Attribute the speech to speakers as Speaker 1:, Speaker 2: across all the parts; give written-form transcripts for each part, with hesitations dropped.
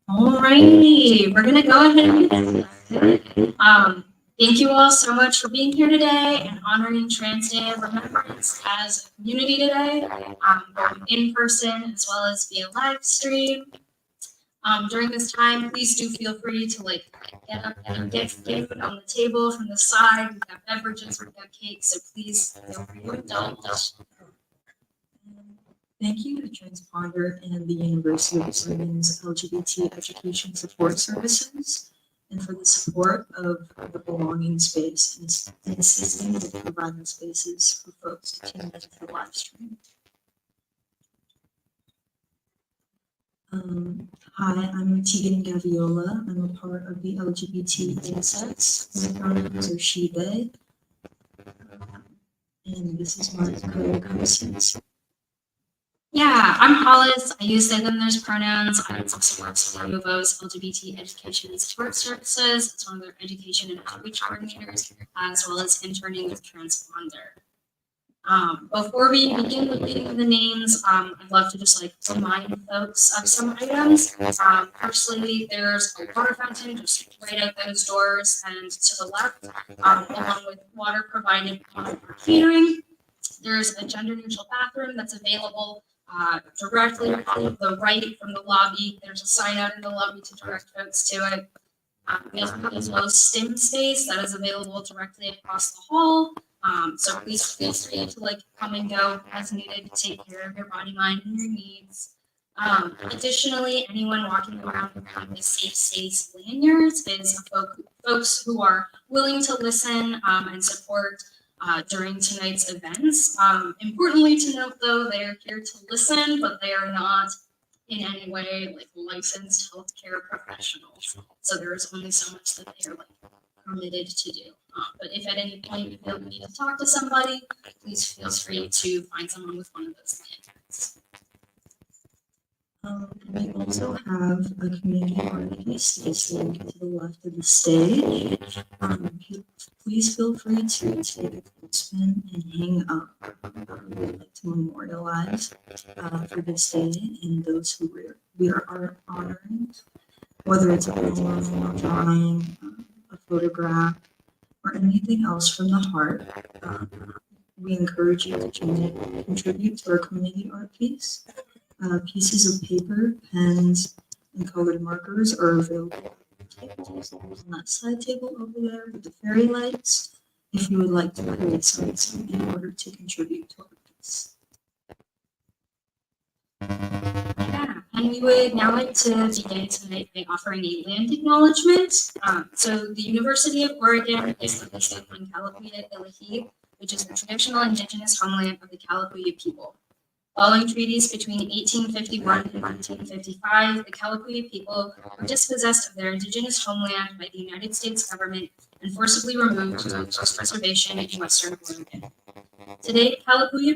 Speaker 1: Alrighty, we're gonna go ahead and get started. Thank you all so much for being here today and honoring Trans Day of Remembrance as a community today, both in person as well as via live stream. During this time, please do feel free to get up and get food on the table from the side. We've got beverages, we've got cake, so please feel free to indulge.
Speaker 2: Thank you to Transponder and the University of Oregon's LGBT Education Support Services, and for the support of the belonging space and assisting with providing spaces for folks to tune into the live stream. Hi, I'm Tegan Gaviola. I'm a part of the LGBT intersex. My pronouns are she, they. And this is my co-host.
Speaker 1: Yeah, I'm Hollis. I use they, them, theirs pronouns. I also work for Movo's LGBT Education and Support Services as one of their education and outreach coordinators, as well as interning with Transponder. Before we begin with reading the names, I'd love to just remind folks of some items. Firstly, there's a water fountain just right out those doors and to the left, along with water provided for catering. There's a gender-neutral bathroom that's available directly on the right from the lobby. There's a sign out in the lobby to direct folks to it. We also have as well as STEM space that is available directly across the hall. So please feel free to come and go as needed to take care of your body, mind, and your needs. Additionally, anyone walking around with the safe space lanyards is folks who are willing to listen and support during tonight's events. Importantly to note, though, they are here to listen, but they are not in any way licensed healthcare professionals. So there is only so much that they are permitted to do. But if at any point you feel the need to talk to somebody, please feel free to find someone with one of those lanterns.
Speaker 2: We also have a community art piece that's located to the left of the stage. Please feel free to take a clothespin and hang up. We would like to memorialize for this day and those who we are honoring, whether it's a poem, a drawing, a photograph, or anything else from the heart. We encourage you to contribute to our community art piece. Pieces of paper, pens, and colored markers are available on that side table over there with the fairy lights if you would like to create something in order to contribute to our piece.
Speaker 1: Yeah, and we would now like to begin tonight by offering a land acknowledgement. So the University of Oregon is located on Kalapuya Illahee, which is the traditional indigenous homeland of the Kalapuya people. Following treaties between 1851 and 1955, the Kalapuya people were dispossessed of their indigenous homeland by the United States government and forcibly removed to coast reservation in western Oregon. Today, Kalapuya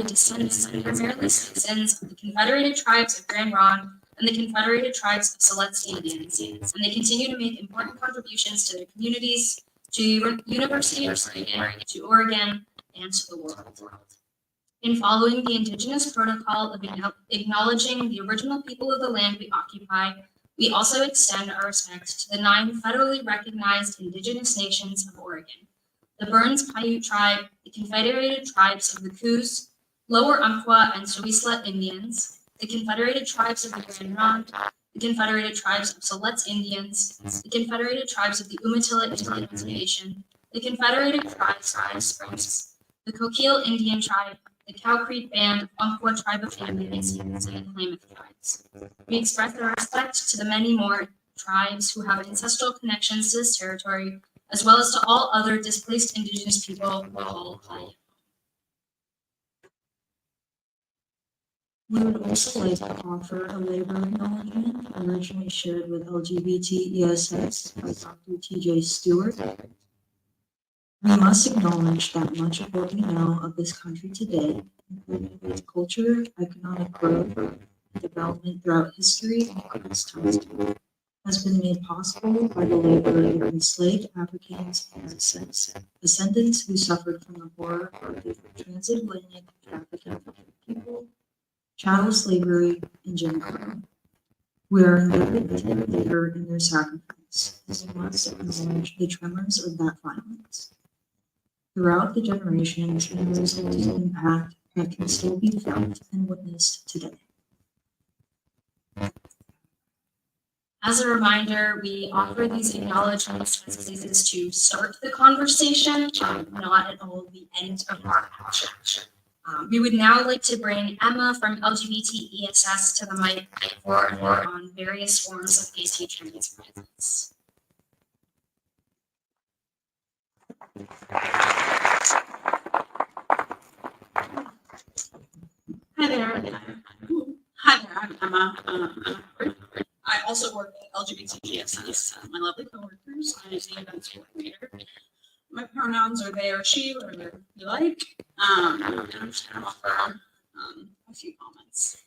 Speaker 1: descendants are primarily citizens of the Confederated Tribes of Grand Ronde and the Confederated Tribes of Siletz Indians, and they continue to make important contributions to their communities, to University of Oregon, to Oregon, and to the world. In following the Indigenous protocol of acknowledging the original people of the land we occupy, we also extend our respect to the 9 federally recognized Indigenous nations of Oregon: the Burns Paiute Tribe, the Confederated Tribes of the Coos, Lower Umpqua and Suisla Indians, the Confederated Tribes of the Grand Ronde, the Confederated Tribes of Siletz Indians, the Confederated Tribes of the Umatilla Indian Reservation, the Confederated Tribes of Springs, the Coquille Indian Tribe, the Cow Creek Band, Umpqua Tribe of Indians, and the Klamath Tribes. We express our respect to the many more tribes who have ancestral connections to this territory, as well as to all other displaced Indigenous people who all apply.
Speaker 2: We would also like to offer a labor acknowledgement originally shared with LGBT ESS by Dr. TJ Stewart. We must acknowledge that much of what we know of this country today, including its culture, economic growth, and development throughout history and past times, has been made possible by the labor of enslaved Africans and descendants who suffered from the horror of the transatlantic trafficking of people, chattel slavery, and Jim Crow. We are indebted to their labor and their sacrifice, as we must acknowledge the tremors of that violence. Throughout the generations, it has resulted in impact that can still be felt and witnessed today.
Speaker 1: As a reminder, we offer these acknowledgements as ways to start the conversation, not at all the end of our action. We would now like to bring Emma from LGBT ESS to the mic for on various forms of AC trans violence.
Speaker 3: Hi there. I'm Emma. I also work at LGBTGSS. My lovely coworkers. I'm the events coordinator. My pronouns are they or she, whatever you like. And I'm just going to offer a few comments.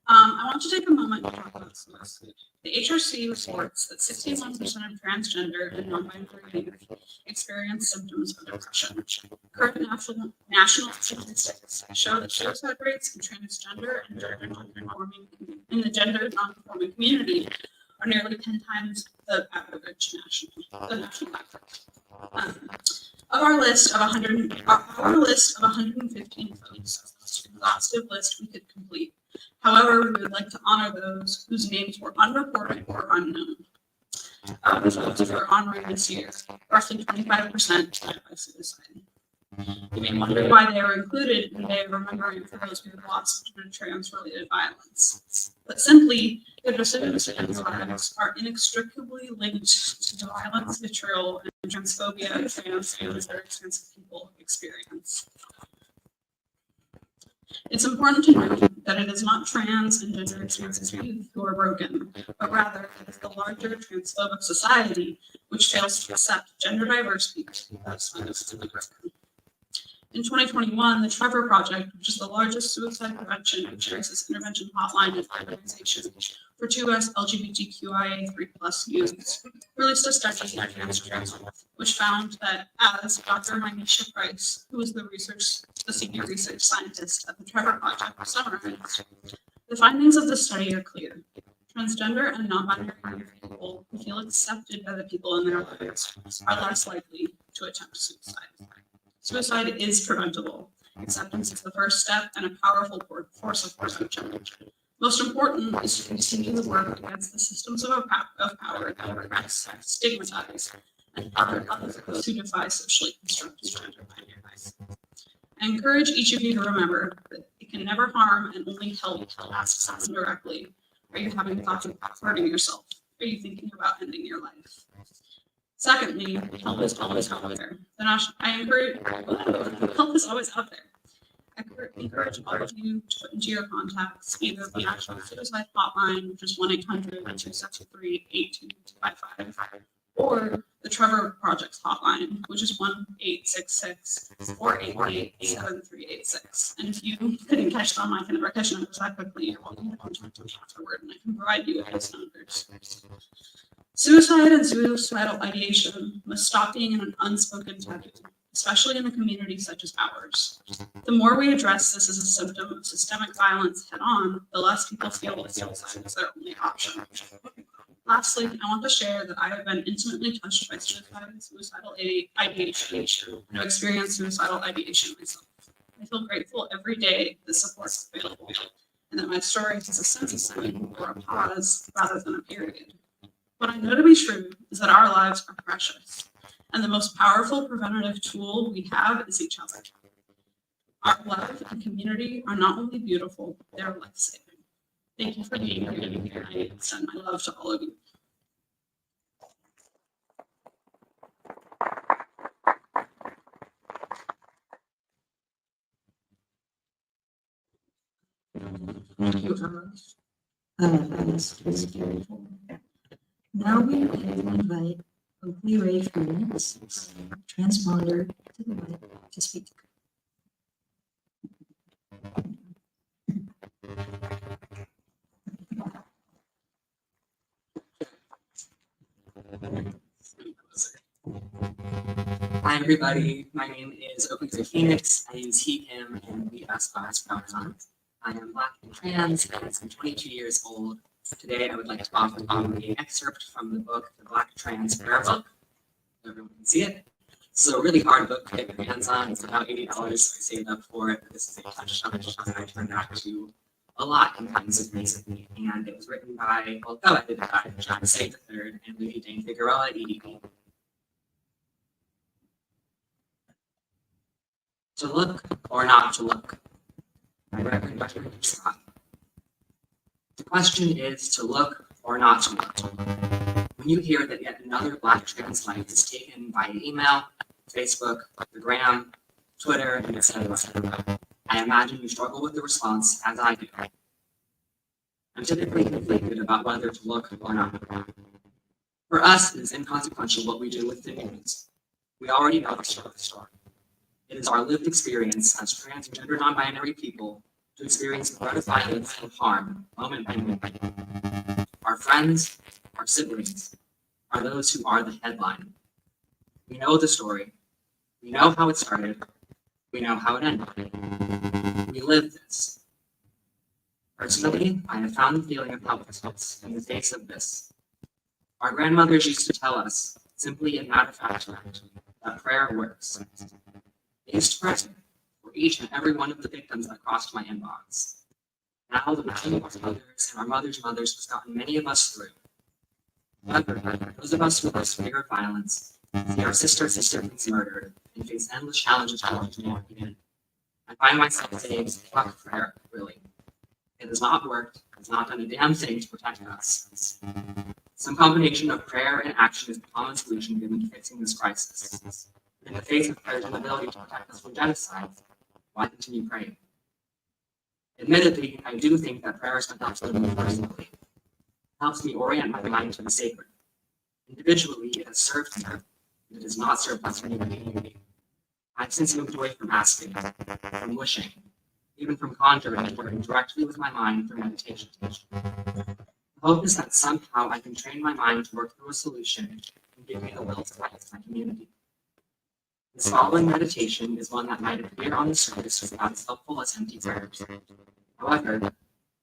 Speaker 3: I want to take a moment to talk about suicide. The HRC reports that 61% of transgender and non-binary youth experience symptoms of depression. Current national statistics show that suicide rates in transgender and the gender non-conforming community are nearly 10 times the average national average. Of our list of 115 folks, that's an exhaustive list we could complete. However, we would like to honor those whose names were unreported or unknown. Of the folks who are honoring this year, roughly 25% died by suicide. You may wonder why they were included in the day of remembering for those who have lost due to trans-related violence. But simply, their decisions and lives are inextricably linked to the violence, vitriol, and transphobia trans and other trans people experience. It's important to note that it is not trans and gender experiences youth who are broken, but rather it is the larger transphobic society which fails to accept gender diverse people as fundamentally broken. In 2021, the Trevor Project, which is the largest suicide prevention and crisis intervention hotline and organization for 2S LGBTQIA3+ youths, released a study on trans, which found that, as Dr. Mynisha Price, who is the senior research scientist at the Trevor Project, summarized, the findings of the study are clear. Transgender and non-binary people who feel accepted by the people in their lives are less likely to attempt suicide. Suicide is preventable. Acceptance is the first step and a powerful force of prevention. Most important is to continue the work against the systems of power that repress, stigmatize, and others who defy socially constructed gender binaries. I encourage each of you to remember that it can never harm and only help to ask someone directly, are you having thoughts of hurting yourself? Are you thinking about ending your life? Secondly, help is always out there. Help is always out there. I encourage all of you to put into your contacts either the National Suicide Hotline, which is 1-800-273-8255, or the Trevor Project's hotline, which is 1-866-488-7386. And if you couldn't catch them, I can never catch numbers that quickly. You're welcome to contact me afterward, and I can provide you with those numbers. Suicide and suicidal ideation must stop being an unspoken taboo, especially in a community such as ours. The more we address this as a symptom of systemic violence head on, the less people feel that suicide is their only option. Lastly, I want to share that I have been intimately touched by suicide and suicidal ideation and experienced suicidal ideation myself. I feel grateful every day that support is available and that my story has a sense of sign or a pause rather than a period. What I know to be true is that our lives are precious, and the most powerful preventative tool we have is each other. Our love and community are not only beautiful, they are life-saving. Thank you for being here, and I extend my love to all of you.
Speaker 2: Thank you, Emma. This was beautiful. Now we invite Oakley Ray Freelance, transponder, to the mic to speak.
Speaker 4: Hi everybody, my name is Oakley Ray Phoenix. I use he, him, and we best class pronouns. I am Black and trans, and I'm 22 years old. Today, I would like to offer an excerpt from the book, The Black Trans Prayer Book. Everyone can see it. This is a really hard book to get your hands on. It's about $80, so I saved up for it. This is a touchstone that I turned out to a lot in times of recently. And it was written by, well, co-edited by John Say III and Lady Dane Figueroa at EDP. To look or not to look. By Reverend Dr. Scott. The question is to look or not to look. When you hear that yet another Black trans life is taken by email, Facebook, the Gram, Twitter, and etc., I imagine you struggle with the response as I do. I'm typically conflicted about whether to look or not. For us, it is inconsequential what we do with the news. We already know the story. It is our lived experience as trans and gender non-binary people to experience the threat of violence and harm moment by moment. Our friends, our siblings, are those who are the headline. We know the story. We know how it started. We know how it ended. We live this. Personally, I have found the feeling of helplessness in the face of this. Our grandmothers used to tell us, simply and matter of fact, that prayer works. They used to pray for each and every one of the victims that crossed my inbox. Now, the pain of our mothers and our mothers' mothers has gotten many of us through. However, those of us who live fear of violence, see our sister murdered, and face endless challenges walking in. I find myself saying, fuck prayer, really. It has not worked. It's not done a damn thing to protect us. Some combination of prayer and action is the common solution given to fixing this crisis. In the face of prayer's inability to protect us from genocide, why continue praying? Admittedly, I do think that prayer helps me personally. It helps me orient my mind to the sacred. Individually, it has served me. It does not serve my community. I've since moved away from asking, from wishing, even from conjuring and working directly with my mind through meditation. The hope is that somehow I can train my mind to work through a solution and give me the will to fight my community. This following meditation is one that might appear on the surface without as helpful as empty prayers. However,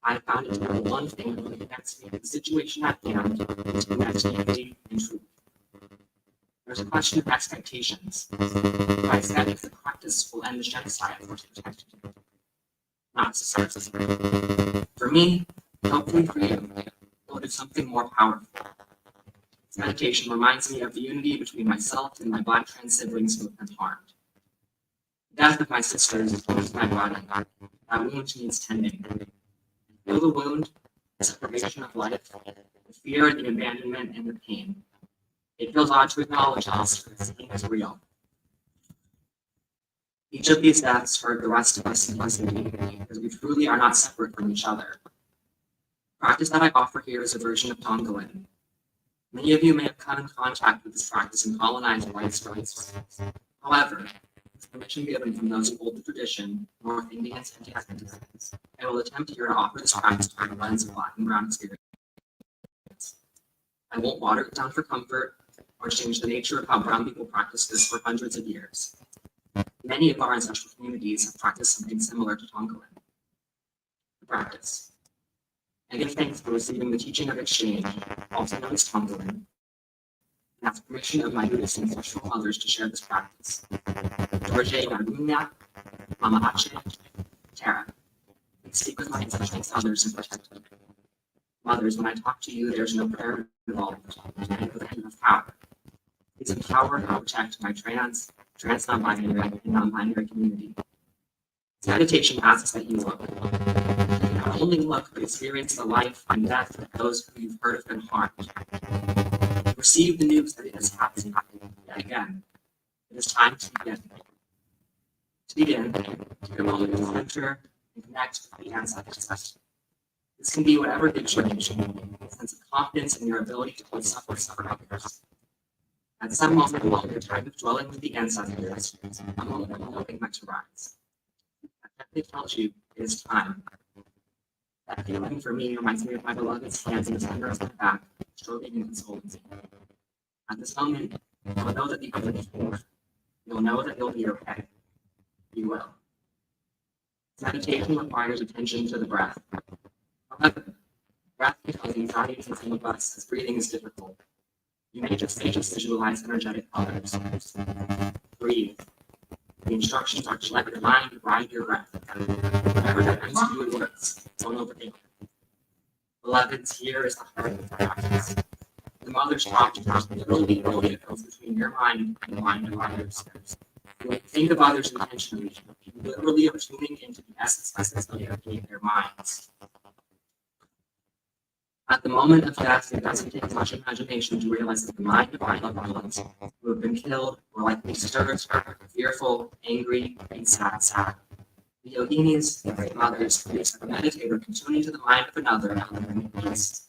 Speaker 4: I have found it to be the one thing that connects me to the situation at hand, to connect unity and truth. There's a question of expectations. Do I expect the practice will end the genocide for protected? Not necessarily. For me, hopefully for you, it will do something more powerful. This meditation reminds me of the unity between myself and my Black trans siblings who have been harmed. The death of my sisters is close to my body. That wound needs tending. Feel the wound, the separation of life, the fear, the abandonment, and the pain. It feels odd to acknowledge this, but this pain is real. Each of these deaths hurt the rest of us in community because we truly are not separate from each other. The practice that I offer here is a version of Tongolin. Many of you may have come in contact with this practice in colonized white states. However, with permission given from those who hold the tradition, North Indians and Texans, I will attempt here to offer this practice through the lens of Black and Brown experience. I won't water it down for comfort or change the nature of how Brown people practice this for hundreds of years. Many of our ancestral communities have practiced something similar to Tongolin. The practice. I give thanks for receiving the teaching of exchange, also known as Tongolin, and ask permission of my Buddhist ancestral mothers to share this practice. George Nagunya, Mama Ache, Tara. I speak with my ancestral mothers and protect them. Mothers, when I talk to you, there's no prayer involved. I know that you have power. Please empower and protect my trans non-binary, and non-binary community. This meditation asks that you look. Not only look, but experience the life and death of those who you've heard have been harmed. Receive the news that it has happened. Yet again, it is time to begin. To begin, take a moment to center and connect with the ancestors. This can be whatever gives you a sense of confidence in your ability to hold suffer others. At some moment along your time of dwelling with the ancestors, a moment of hoping might arise. That they tells you it is time. That feeling for me reminds me of my beloved's hands in the center of my back, stroking and consoling me. At this moment, you'll know that the other is born. You'll know that you'll be okay. You will. Meditation requires attention to the breath. However, breath can cause anxiety to some of us as breathing is difficult. You may just visualize energetic colors. Breathe. The instructions are to let your mind ride your breath. Whatever that means to you, it works. Don't overthink it. Beloveds, here is the heart of the practice. The mother's practice is literally that goes between your mind and the mind of others. When you think of others intentionally, you literally are tuning into the essence of their minds. At the moment of death, it doesn't take much imagination to realize that the mind of our loved ones who have been killed were likely stirred, fearful, angry, and sad. The yoginis, the great mothers, the meditator can tune into the mind of another in peace.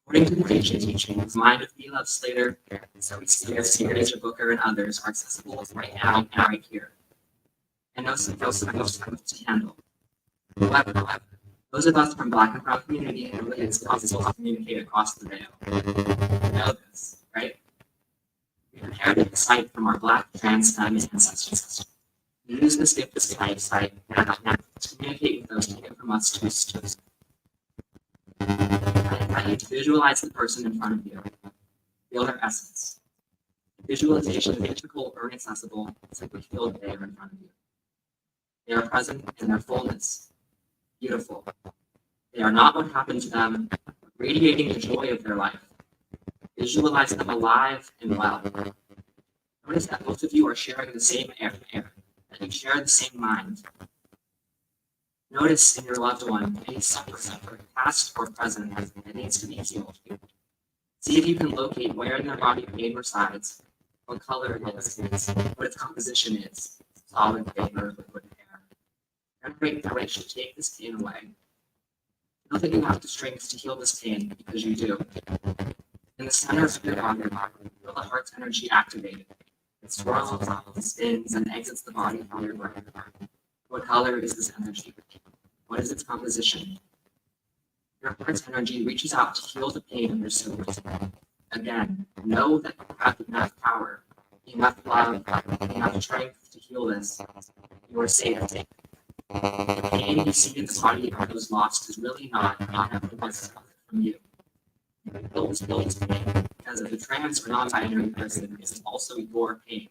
Speaker 4: According to the ancient teachings, the mind of Elov Slater, Sage Booker, and others are accessible right now and right here. And no supposed to handle. However, those of us from Black and Brown community know that it's possible to communicate across the veil. You know this, right? We inherited the sight from our Black trans family ancestors. We use this gift of sight now to communicate with those taken from us to I invite you to visualize the person in front of you. Feel their essence. Visualization is difficult or inaccessible, simply feel that they are in front of you. They are present in their fullness. Beautiful. They are not what happened to them, radiating the joy of their life. Visualize them alive and well. Notice that both of you are sharing the same air, that you share the same mind. Notice in your loved one any suffering, past or present, that needs to be healed. See if you can locate where in their body pain resides, what color it is, what its composition is, solid, vapor, liquid, air. Generate courage to take this pain away. Know that you have the strength to heal this pain because you do. In the center of your body, feel the heart's energy activated. It swirls, spins, and exits the body through your brain. What color is this energy? What is its composition? Your heart's energy reaches out to heal the pain of your soul. Again, know that you have enough power, enough love, enough strength to heal this. You are safe. The pain you see in the body of those lost is really not was from you. Those pain, because of the trans or non-binary person, is also your pain.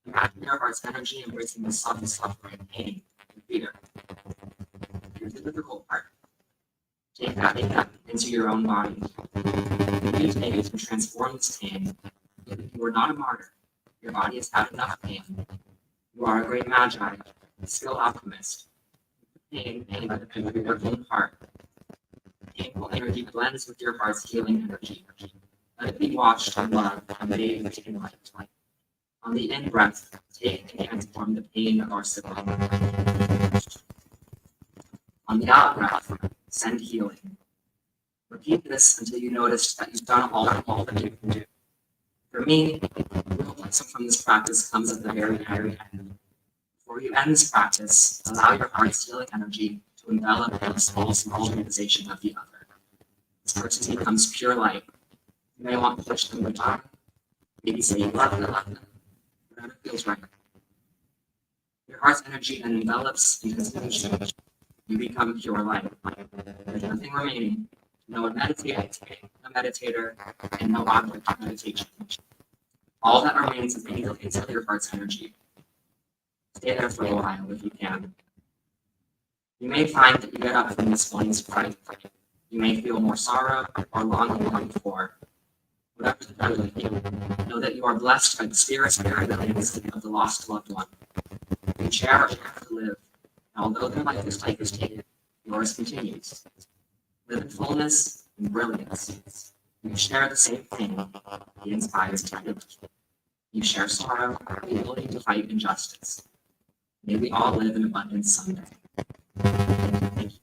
Speaker 4: Imagine your heart's energy embracing the sudden suffering, pain, and fear. Here's the difficult part. Take that into your own body. You today to transform this pain. You are not a martyr. Your body has had enough pain. You are a great magi, a skilled alchemist. Pain by the pen of your own heart. Painful energy blends with your heart's healing energy. Let it be washed in love and bathed in light. On the in-breath, take and transform the pain of our sibling. On the out-breath, send healing. Repeat this until you notice that you've done all that you can do. For me, the real lesson from this practice comes at the very end. Before you end this practice, allow your heart's healing energy to envelop the small realization of the other. This person becomes pure light. You may want to push them goodbye. Maybe say you love them. Whatever feels right. Your heart's energy then envelops and continues. You become pure light. There's nothing remaining. No meditator, and no object of meditation. All that remains is the inside of your heart's energy. Stay there for a while if you can. You may find that you get up from this flame's fight. You may feel more sorrow or longing than before. Whatever the matter with you, know that you are blessed by the spirit of the lost loved one. You cherish to live, and although their life is taken, yours continues. Live in fullness and brilliance. You share the same thing. He inspires to live. You share sorrow, the ability to fight injustice. May we all live in abundance someday. Thank you.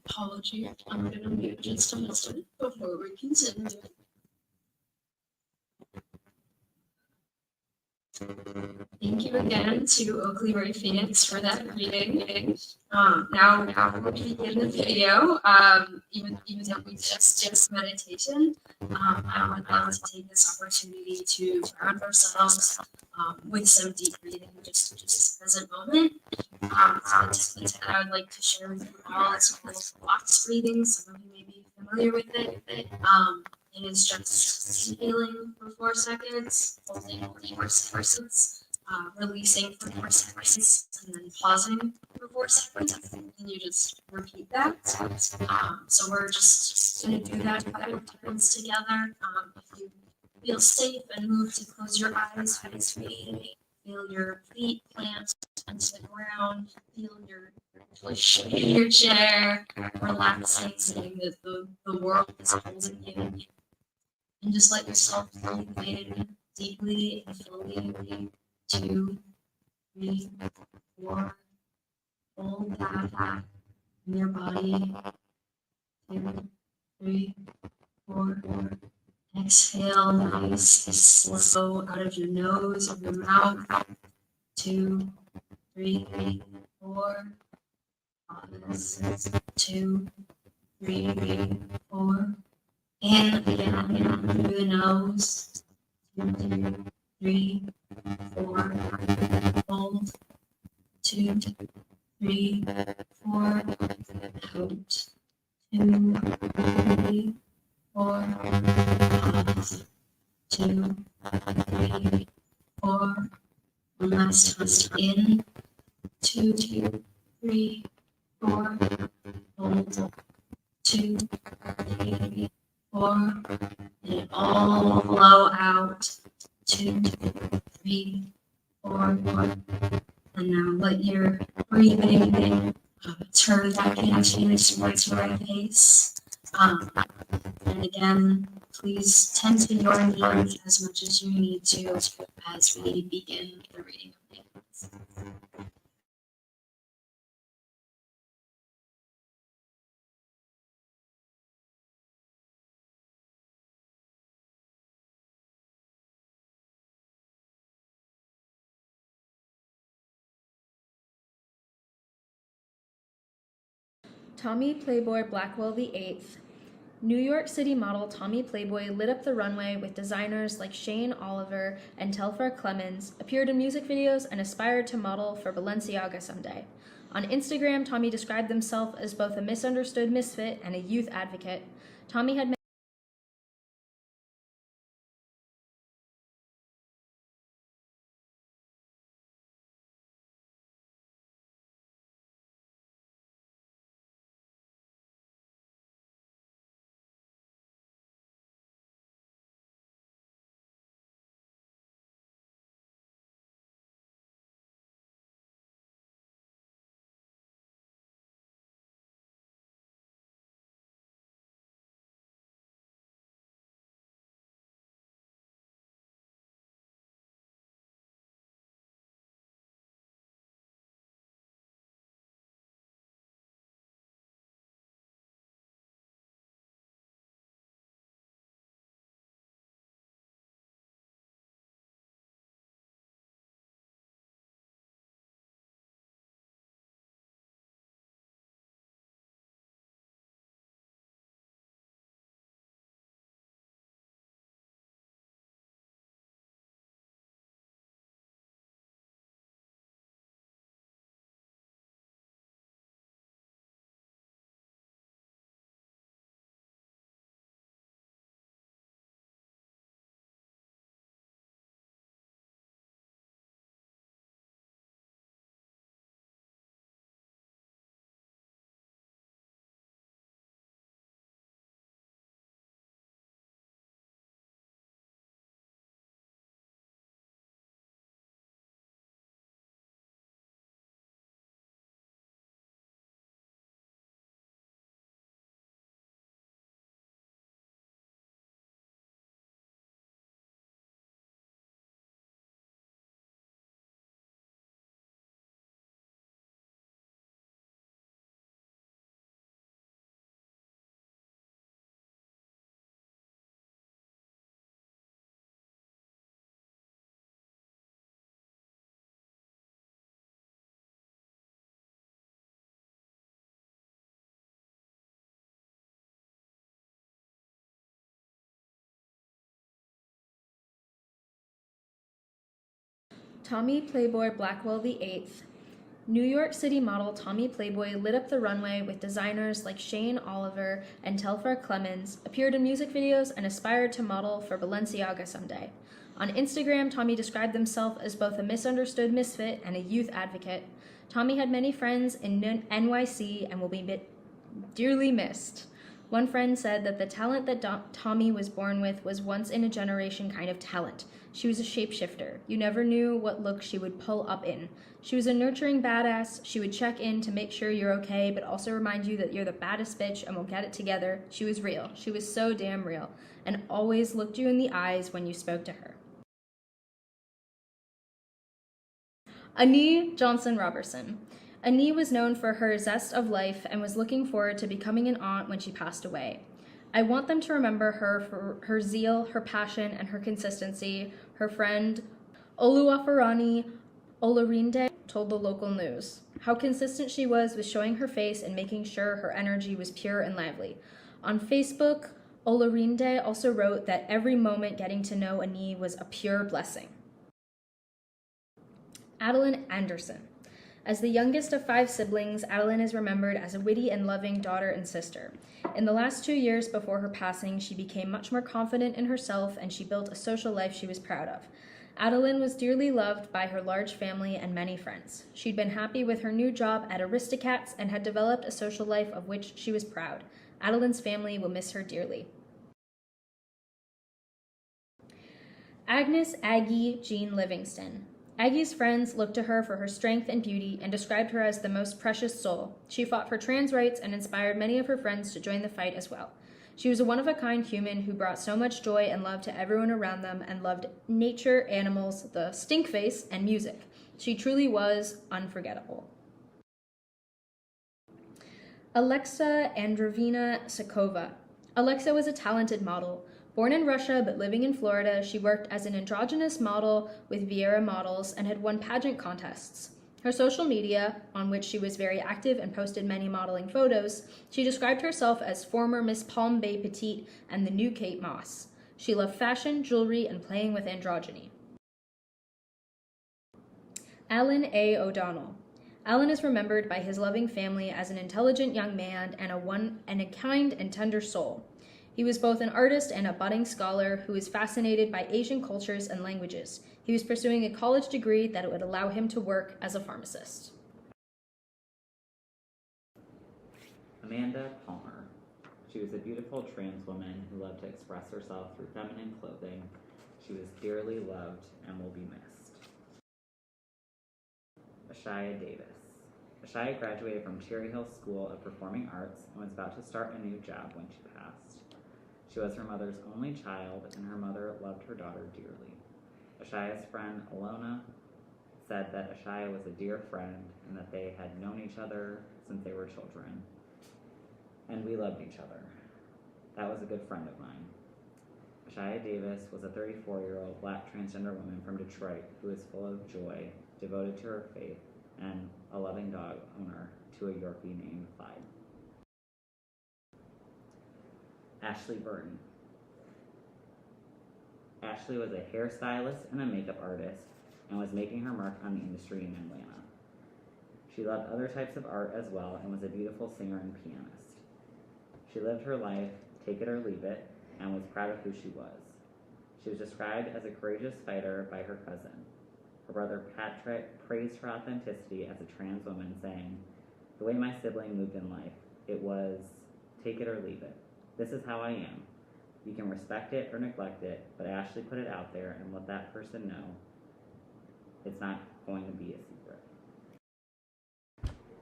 Speaker 2: Apology, I'm gonna mute just a moment before we continue.
Speaker 1: Thank you again to Oakley Ray Phoenix for that reading. Now we'll begin the video. Even though we just meditation, I want us to take this opportunity to ground ourselves with some deep breathing, just this present moment. So the technique that I would like to share with you all is called box breathing. Some of you may be familiar with it. It is just inhaling for 4 seconds, holding for 4 seconds, releasing for 4 seconds, and then pausing for 4 seconds. And you just repeat that. So we're just going to do that 5 times together. If you feel safe and move to close your eyes, feel your feet plant onto the ground, feel your push in your chair, relaxing, seeing that the world is holding you. And just let yourself breathe in deeply and fully. 2, 3, 4. Hold that in your body. 2, 3, 4. Exhale nice and slow out of your nose or your mouth. 2, 3, 4. Pause. 2, 3, 4. In again through the nose. 2, 3, 4. Hold. 2, 3, 4. Out. 2, 3, 4. Pause. 2, 3, 4. One last twist in. 2, 3, 4. Hold. 2, 3, 4. And all flow out. 2, 3, 4. And now let your breathing turn back into its right pace. And again, please tend to your needs as much as you need to as we begin the reading of the Remembrance.
Speaker 5: Tommy Playboy Blackwell VIII. New York City model Tommy Playboy lit up the runway with designers like Shane Oliver and Telfar Clemens, appeared in music videos, and aspired to model for Balenciaga someday. On Instagram, Tommy described himself as both a misunderstood misfit and a youth advocate. Tommy had Tommy Playboy Blackwell VIII, New York City model Tommy Playboy lit up the runway with designers like Shane Oliver and Telfar Clemens, appeared in music videos, and aspired to model for Balenciaga someday. On Instagram, Tommy described himself as both a misunderstood misfit and a youth advocate. Tommy had many friends in NYC and will be dearly missed. One friend said that the talent that Tommy was born with was once in a generation kind of talent. She was a shapeshifter. You never knew what look she would pull up in. She was a nurturing badass. She would check in to make sure you're okay, but also remind you that you're the baddest bitch and we'll get it together. She was real. She was so damn real, and always looked you in the eyes when you spoke to her. Annie Johnson Robertson. Annie was known for her zest of life and was looking forward to becoming an aunt when she passed away. I want them to remember her for her zeal, her passion, and her consistency, her friend Oluwafarani Olarinde told the local news. How consistent she was with showing her face and making sure her energy was pure and lively. On Facebook, Olarinde also wrote that every moment getting to know Annie was a pure blessing. Adeline Anderson. As the youngest of 5 siblings, Adeline is remembered as a witty and loving daughter and sister. In the last 2 years before her passing, she became much more confident in herself and she built a social life she was proud of. Adeline was dearly loved by her large family and many friends. She'd been happy with her new job at Aristocats and had developed a social life of which she was proud. Adeline's family will miss her dearly. Agnes Aggie Jean Livingston. Aggie's friends looked to her for her strength and beauty and described her as the most precious soul. She fought for trans rights and inspired many of her friends to join the fight as well. She was a one-of-a-kind human who brought so much joy and love to everyone around them and loved nature, animals, the stink face, and music. She truly was unforgettable. Alexa Androvina Sakova. Alexa was a talented model. Born in Russia but living in Florida, she worked as an androgynous model with Viera Models and had won pageant contests. Her social media, on which she was very active and posted many modeling photos, she described herself as former Miss Palm Bay Petite and the new Kate Moss. She loved fashion, jewelry, and playing with androgyny. Alan A. O'Donnell. Alan is remembered by his loving family as an intelligent young man and a kind and tender soul. He was both an artist and a budding scholar who was fascinated by Asian cultures and languages. He was pursuing a college degree that would allow him to work as a pharmacist.
Speaker 6: Amanda Palmer. She was a beautiful trans woman who loved to express herself through feminine clothing. She was dearly loved and will be missed. Ashaya Davis. Ashaya graduated from Cherry Hill School of Performing Arts and was about to start a new job when she passed. She was her mother's only child, and her mother loved her daughter dearly. Ashaya's friend Alona said that Ashaya was a dear friend and that they had known each other since they were children. And we loved each other. That was a good friend of mine. Ashaya Davis was a 34-year-old Black transgender woman from Detroit who is full of joy, devoted to her faith, and a loving dog owner to a Yorkie named Clyde. Ashley Burton. Ashley was a hairstylist and a makeup artist and was making her mark on the industry in Atlanta. She loved other types of art as well and was a beautiful singer and pianist. She lived her life, take it or leave it, and was proud of who she was. She was described as a courageous fighter by her cousin. Her brother Patrick praised her authenticity as a trans woman, saying, "The way my sibling moved in life, it was take it or leave it. This is how I am. You can respect it or neglect it, but Ashley put it out there and let that person know it's not going to be a secret."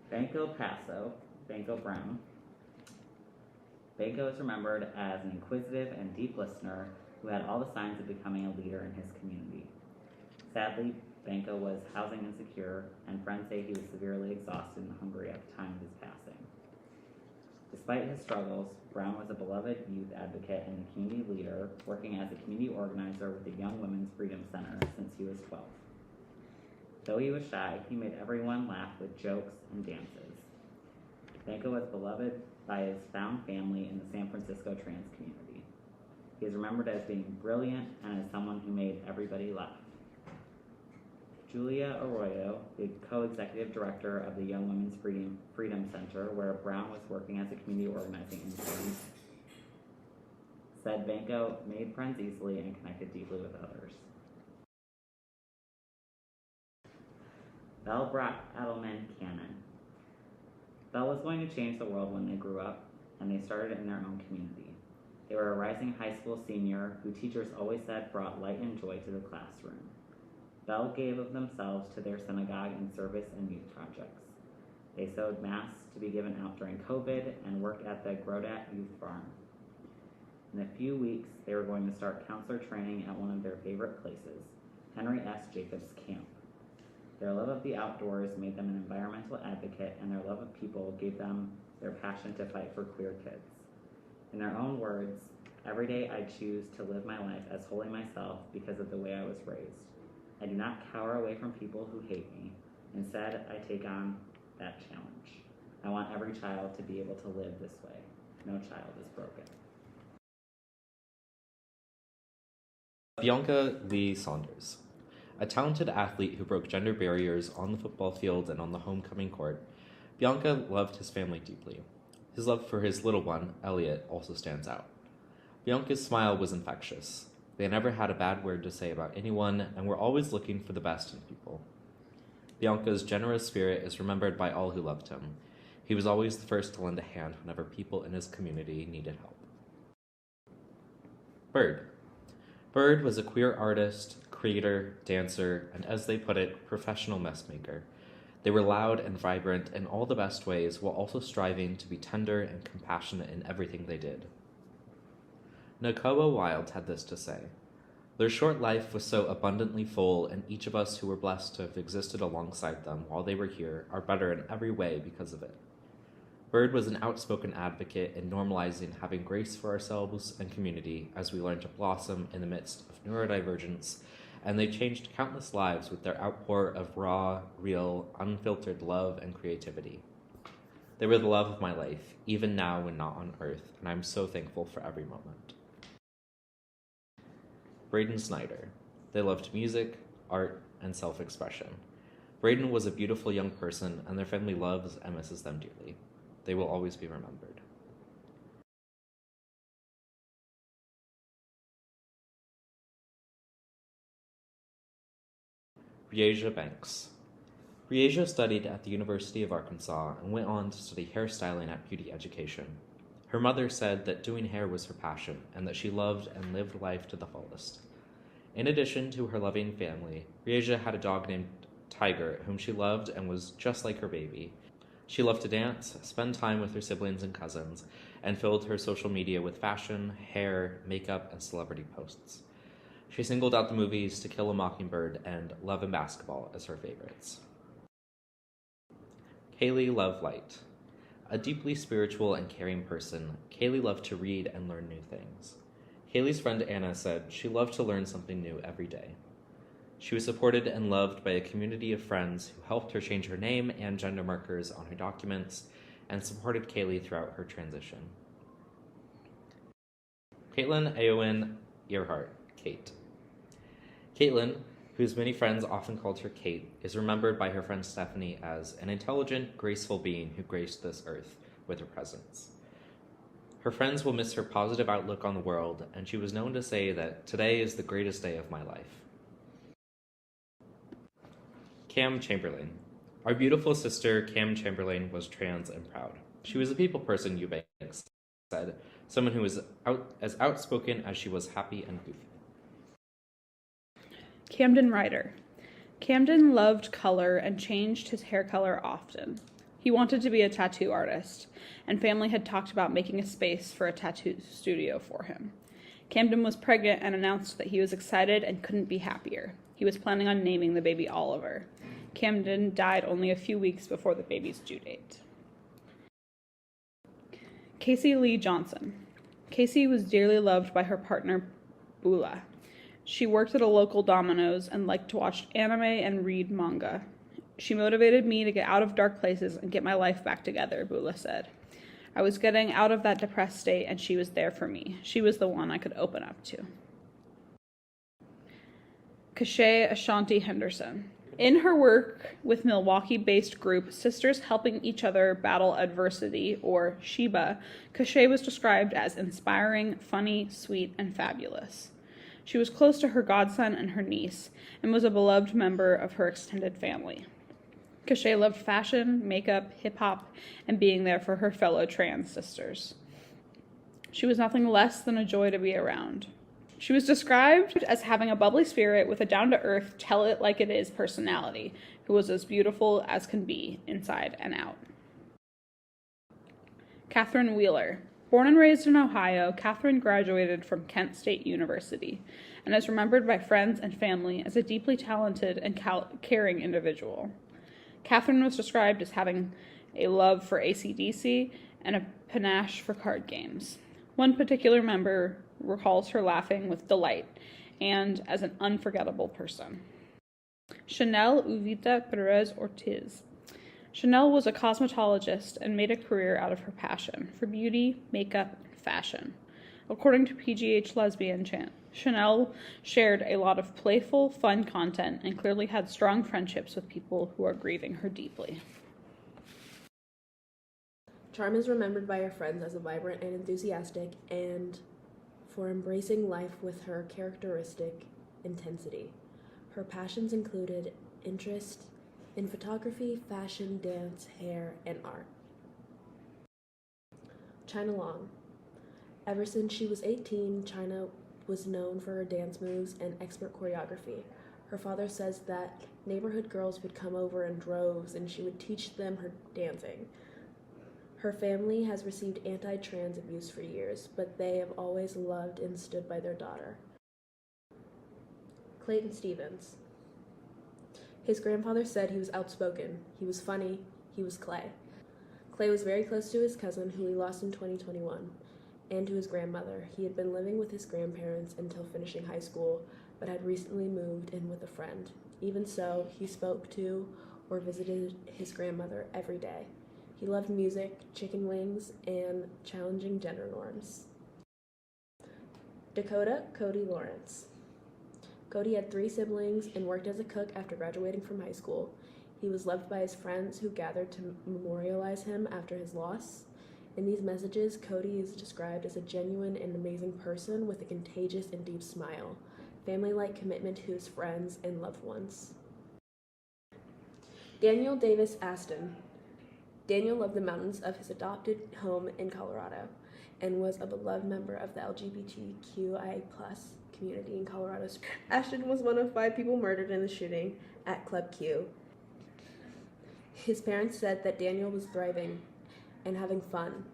Speaker 6: Banco Brown. Banco is remembered as an inquisitive and deep listener who had all the signs of becoming a leader in his community. Sadly, Banco was housing insecure, and friends say he was severely exhausted and hungry at the time of his passing. Despite his struggles, Brown was a beloved youth advocate and a community leader, working as a community organizer with the Young Women's Freedom Center since he was 12. Though he was shy, he made everyone laugh with jokes and dances. Banco was beloved by his found family in the San Francisco trans community. He is remembered as being brilliant and as someone who made everybody laugh. Julia Arroyo, the co-executive director of the Young Women's Freedom Center, where Brown was working as a community organizing intern, said Banco made friends easily and connected deeply with others. Belle Adelman Cannon. Belle was going to change the world when they grew up, and they started in their own community. They were a rising high school senior who teachers always said brought light and joy to the classroom. Belle gave of themselves to their synagogue in service and youth projects. They sewed masks to be given out during COVID and worked at the Grodat Youth Farm. In a few weeks, they were going to start counselor training at one of their favorite places, Henry S. Jacobs Camp. Their love of the outdoors made them an environmental advocate, and their love of people gave them their passion to fight for queer kids. In their own words, every day I choose to live my life as wholly myself because of the way I was raised. I do not cower away from people who hate me. Instead, I take on that challenge. I want every child to be able to live this way. No child is broken.
Speaker 7: Bianca Lee Saunders. A talented athlete who broke gender barriers on the football field and on the homecoming court, Bianca loved his family deeply. His love for his little one, Elliot, also stands out. Bianca's smile was infectious. They never had a bad word to say about anyone and were always looking for the best in people. Bianca's generous spirit is remembered by all who loved him. He was always the first to lend a hand whenever people in his community needed help. Bird. Bird was a queer artist, creator, dancer, and as they put it, professional messmaker. They were loud and vibrant in all the best ways while also striving to be tender and compassionate in everything they did. Nakoa Wild had this to say: "Their short life was so abundantly full, and each of us who were blessed to have existed alongside them while they were here are better in every way because of it." Bird was an outspoken advocate in normalizing having grace for ourselves and community as we learn to blossom in the midst of neurodivergence, and they changed countless lives with their outpour of raw, real, unfiltered love and creativity. They were the love of my life, even now when not on earth, and I'm so thankful for every moment. Braden Snyder. They loved music, art, and self-expression. Braden was a beautiful young person, and their family loves and misses them dearly. They will always be remembered. Rieja Banks. Rieja studied at the University of Arkansas and went on to study hairstyling at Beauty Education. Her mother said that doing hair was her passion and that she loved and lived life to the fullest. In addition to her loving family, Rieja had a dog named Tiger, whom she loved and was just like her baby. She loved to dance, spend time with her siblings and cousins, and filled her social media with fashion, hair, makeup, and celebrity posts. She singled out the movies To Kill a Mockingbird and Love and Basketball as her favorites. Kaylee loved light. A deeply spiritual and caring person, Kaylee loved to read and learn new things. Kaylee's friend Anna said she loved to learn something new every day. She was supported and loved by a community of friends who helped her change her name and gender markers on her documents and supported Kaylee throughout her transition. Caitlin Eowyn Earhart, Kate. Caitlin, whose many friends often called her Kate, is remembered by her friend Stephanie as an intelligent, graceful being who graced this earth with her presence. Her friends will miss her positive outlook on the world, and she was known to say that today is the greatest day of my life. Cam Chamberlain. Our beautiful sister, Cam Chamberlain, was trans and proud. She was a people person, Eubanks said, someone who was as outspoken as she was happy and goofy.
Speaker 3: Camden Ryder. Camden loved color and changed his hair color often. He wanted to be a tattoo artist, and family had talked about making a space for a tattoo studio for him. Camden was pregnant and announced that he was excited and couldn't be happier. He was planning on naming the baby Oliver. Camden died only a few weeks before the baby's due date. Casey Lee Johnson. Casey was dearly loved by her partner, Bula. She worked at a local Domino's and liked to watch anime and read manga. She motivated me to get out of dark places and get my life back together, Bula said. I was getting out of that depressed state, and she was there for me. She was the one I could open up to. Cachet Ashanti Henderson. In her work with Milwaukee-based group Sisters Helping Each Other Battle Adversity, or SHIBA, Cachet was described as inspiring, funny, sweet, and fabulous. She was close to her godson and her niece, and was a beloved member of her extended family. Cachet loved fashion, makeup, hip-hop, and being there for her fellow trans sisters. She was nothing less than a joy to be around. She was described as having a bubbly spirit with a down-to-earth, tell-it-like-it-is personality, who was as beautiful as can be, inside and out. Catherine Wheeler. Born and raised in Ohio, Catherine graduated from Kent State University and is remembered by friends and family as a deeply talented and caring individual. Catherine was described as having a love for AC/DC and a panache for card games. One particular member recalls her laughing with delight and as an unforgettable person. Chanel Uvita Perez Ortiz. Chanel was a cosmetologist and made a career out of her passion for beauty, makeup, and fashion. According to PGH Lesbian Chant, Chanel shared a lot of playful, fun content and clearly had strong friendships with people who are grieving her deeply.
Speaker 8: Charm is remembered by her friends as a vibrant and enthusiastic, and for embracing life with her characteristic intensity. Her passions included interest in photography, fashion, dance, hair, and art. China Long. Ever since she was 18, China was known for her dance moves and expert choreography. Her father says that neighborhood girls would come over in droves and she would teach them her dancing. Her family has received anti-trans abuse for years, but they have always loved and stood by their daughter. Clayton Stevens. His grandfather said he was outspoken, he was funny, he was Clay. Clay was very close to his cousin, who he lost in 2021, and to his grandmother. He had been living with his grandparents until finishing high school, but had recently moved in with a friend. Even so, he spoke to or visited his grandmother every day. He loved music, chicken wings, and challenging gender norms. Dakota Cody Lawrence. Cody had 3 siblings and worked as a cook after graduating from high school. He was loved by his friends who gathered to memorialize him after his loss. In these messages, Cody is described as a genuine and amazing person with a contagious and deep smile, family-like commitment to his friends and loved ones. Daniel Davis Aston. Daniel loved the mountains of his adopted home in Colorado and was a beloved member of the LGBTQI+ community in Colorado. Ashton was one of 5 people murdered in the shooting at Club Q. His parents said that Daniel was thriving and having fun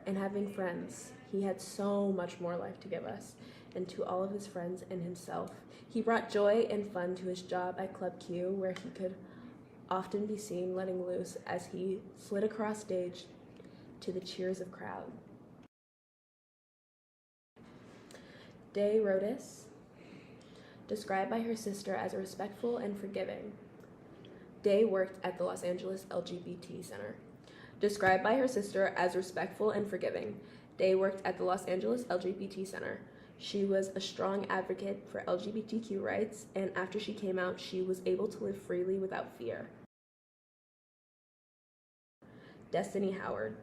Speaker 8: and having friends. He had so much more life to give us and to all of his friends and himself. He brought joy and fun to his job at Club Q, where he could often be seen letting loose as he slid across stage to the cheers of crowd. Day Rodis, described by her sister as respectful and forgiving. Day worked at the Los Angeles LGBT Center. Described by her sister as respectful and forgiving. Day worked at the Los Angeles LGBT Center. She was a strong advocate for LGBTQ rights, and after she came out, she was able to live freely without fear. Destiny Howard.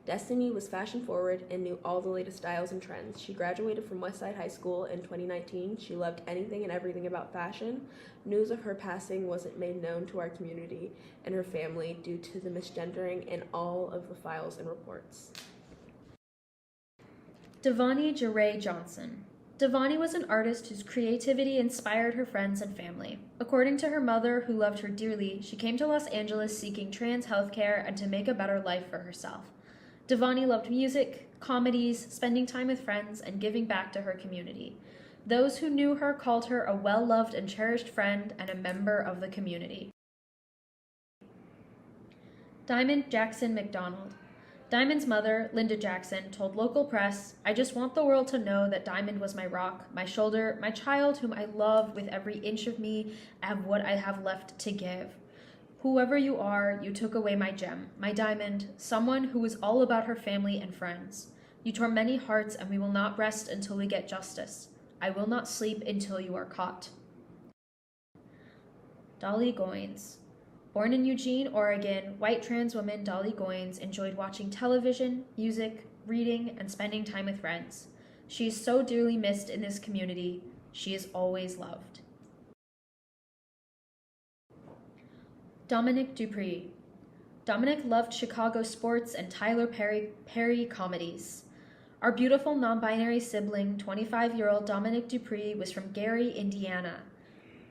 Speaker 8: Destiny was fashion forward and knew all the latest styles and trends. She graduated from Westside High School in 2019. She loved anything and everything about fashion. News of her passing wasn't made known to our community and her family due to the misgendering in all of the files and reports.
Speaker 5: Devani Jeray Johnson. Devani was an artist whose creativity inspired her friends and family. According to her mother, who loved her dearly, she came to Los Angeles seeking trans healthcare and to make a better life for herself. Devani loved music, comedies, spending time with friends, and giving back to her community. Those who knew her called her a well-loved and cherished friend and a member of the community. Diamond Jackson McDonald. Diamond's mother, Linda Jackson, told local press, "I just want the world to know that Diamond was my rock, my shoulder, my child whom I love with every inch of me and what I have left to give. Whoever you are, you took away my gem, my diamond, someone who was all about her family and friends. You tore many hearts, and we will not rest until we get justice. I will not sleep until you are caught." Dolly Goines. Born in Eugene, Oregon, white trans woman Dolly Goines enjoyed watching television, music, reading, and spending time with friends. She is so dearly missed in this community. She is always loved. Dominic Dupree. Dominic loved Chicago sports and Tyler Perry comedies. Our beautiful non-binary sibling, 25-year-old Dominic Dupree, was from Gary, Indiana.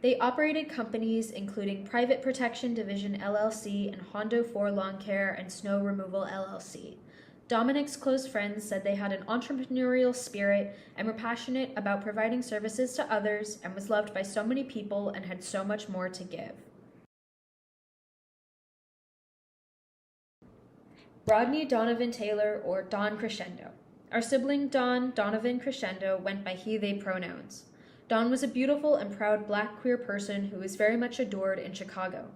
Speaker 5: They operated companies including Private Protection Division LLC and Hondo 4 Lawn Care and Snow Removal LLC. Dominic's close friends said they had an entrepreneurial spirit and were passionate about providing services to others and was loved by so many people and had so much more to give. Rodney Donovan Taylor, or Don Crescendo. Our sibling Don Donovan Crescendo went by he/they pronouns. Don was a beautiful and proud Black queer person who was very much adored in Chicago.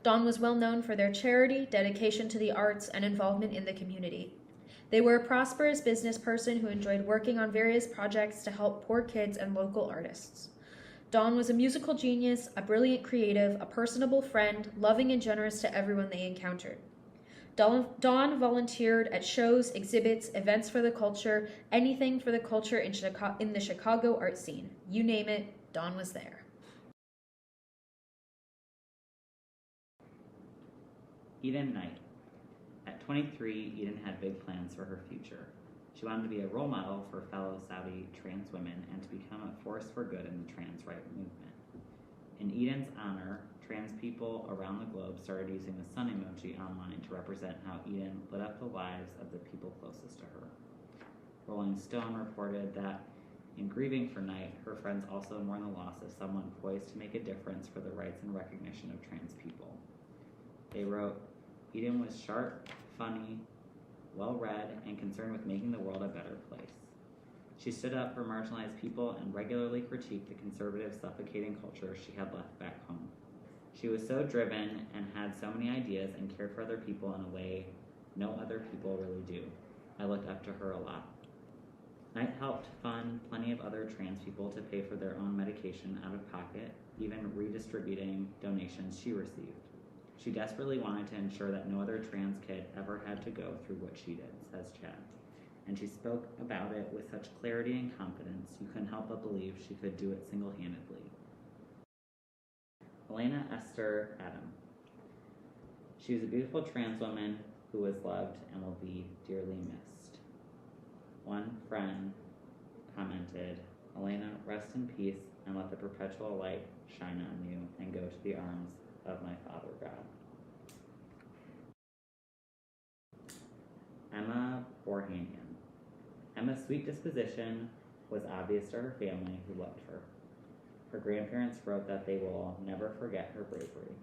Speaker 5: Don was well known for their charity, dedication to the arts, and involvement in the community. They were a prosperous business person who enjoyed working on various projects to help poor kids and local artists. Don was a musical genius, a brilliant creative, a personable friend, loving and generous to everyone they encountered. Don volunteered at shows, exhibits, events for the culture, anything for the culture in the Chicago art scene. You name it, Don was there.
Speaker 6: Eden Knight. At 23, Eden had big plans for her future. She wanted to be a role model for fellow Saudi trans women and to become a force for good in the trans rights movement. In Eden's honor, trans people around the globe started using the sun emoji online to represent how Eden lit up the lives of the people closest to her. Rolling Stone reported that in grieving for Knight, her friends also mourn the loss of someone poised to make a difference for the rights and recognition of trans people. They wrote, Eden was sharp, funny, well-read, and concerned with making the world a better place. She stood up for marginalized people and regularly critiqued the conservative, suffocating culture she had left back home. She was so driven and had so many ideas and cared for other people in a way no other people really do. I looked up to her a lot. Knight helped fund plenty of other trans people to pay for their own medication out of pocket, even redistributing donations she received. She desperately wanted to ensure that no other trans kid ever had to go through what she did, says Chad. And she spoke about it with such clarity and confidence, you couldn't help but believe she could do it single-handedly. Elena Esther Adam. She was a beautiful trans woman who was loved and will be dearly missed. One friend commented, Elena, rest in peace and let the perpetual light shine on you and go to the arms of my Father God. Emma Borhanian. Emma's sweet disposition was obvious to her family who loved her. Her grandparents wrote that they will never forget her bravery.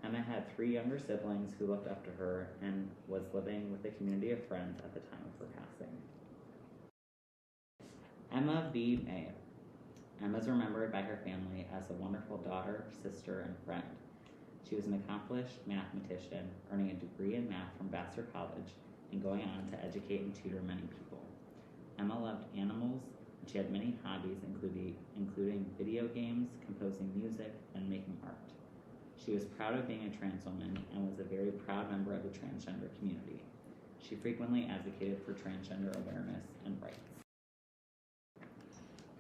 Speaker 6: Emma had 3 younger siblings who looked up to her and was living with a community of friends at the time of her passing. Emma B. May. Emma is remembered by her family as a wonderful daughter, sister, and friend. She was an accomplished mathematician, earning a degree in math from Vassar College and going on to educate and tutor many people. Emma loved animals, and she had many hobbies, including video games, composing music, and making art. She was proud of being a trans woman and was a very proud member of the transgender community. She frequently advocated for transgender awareness and rights.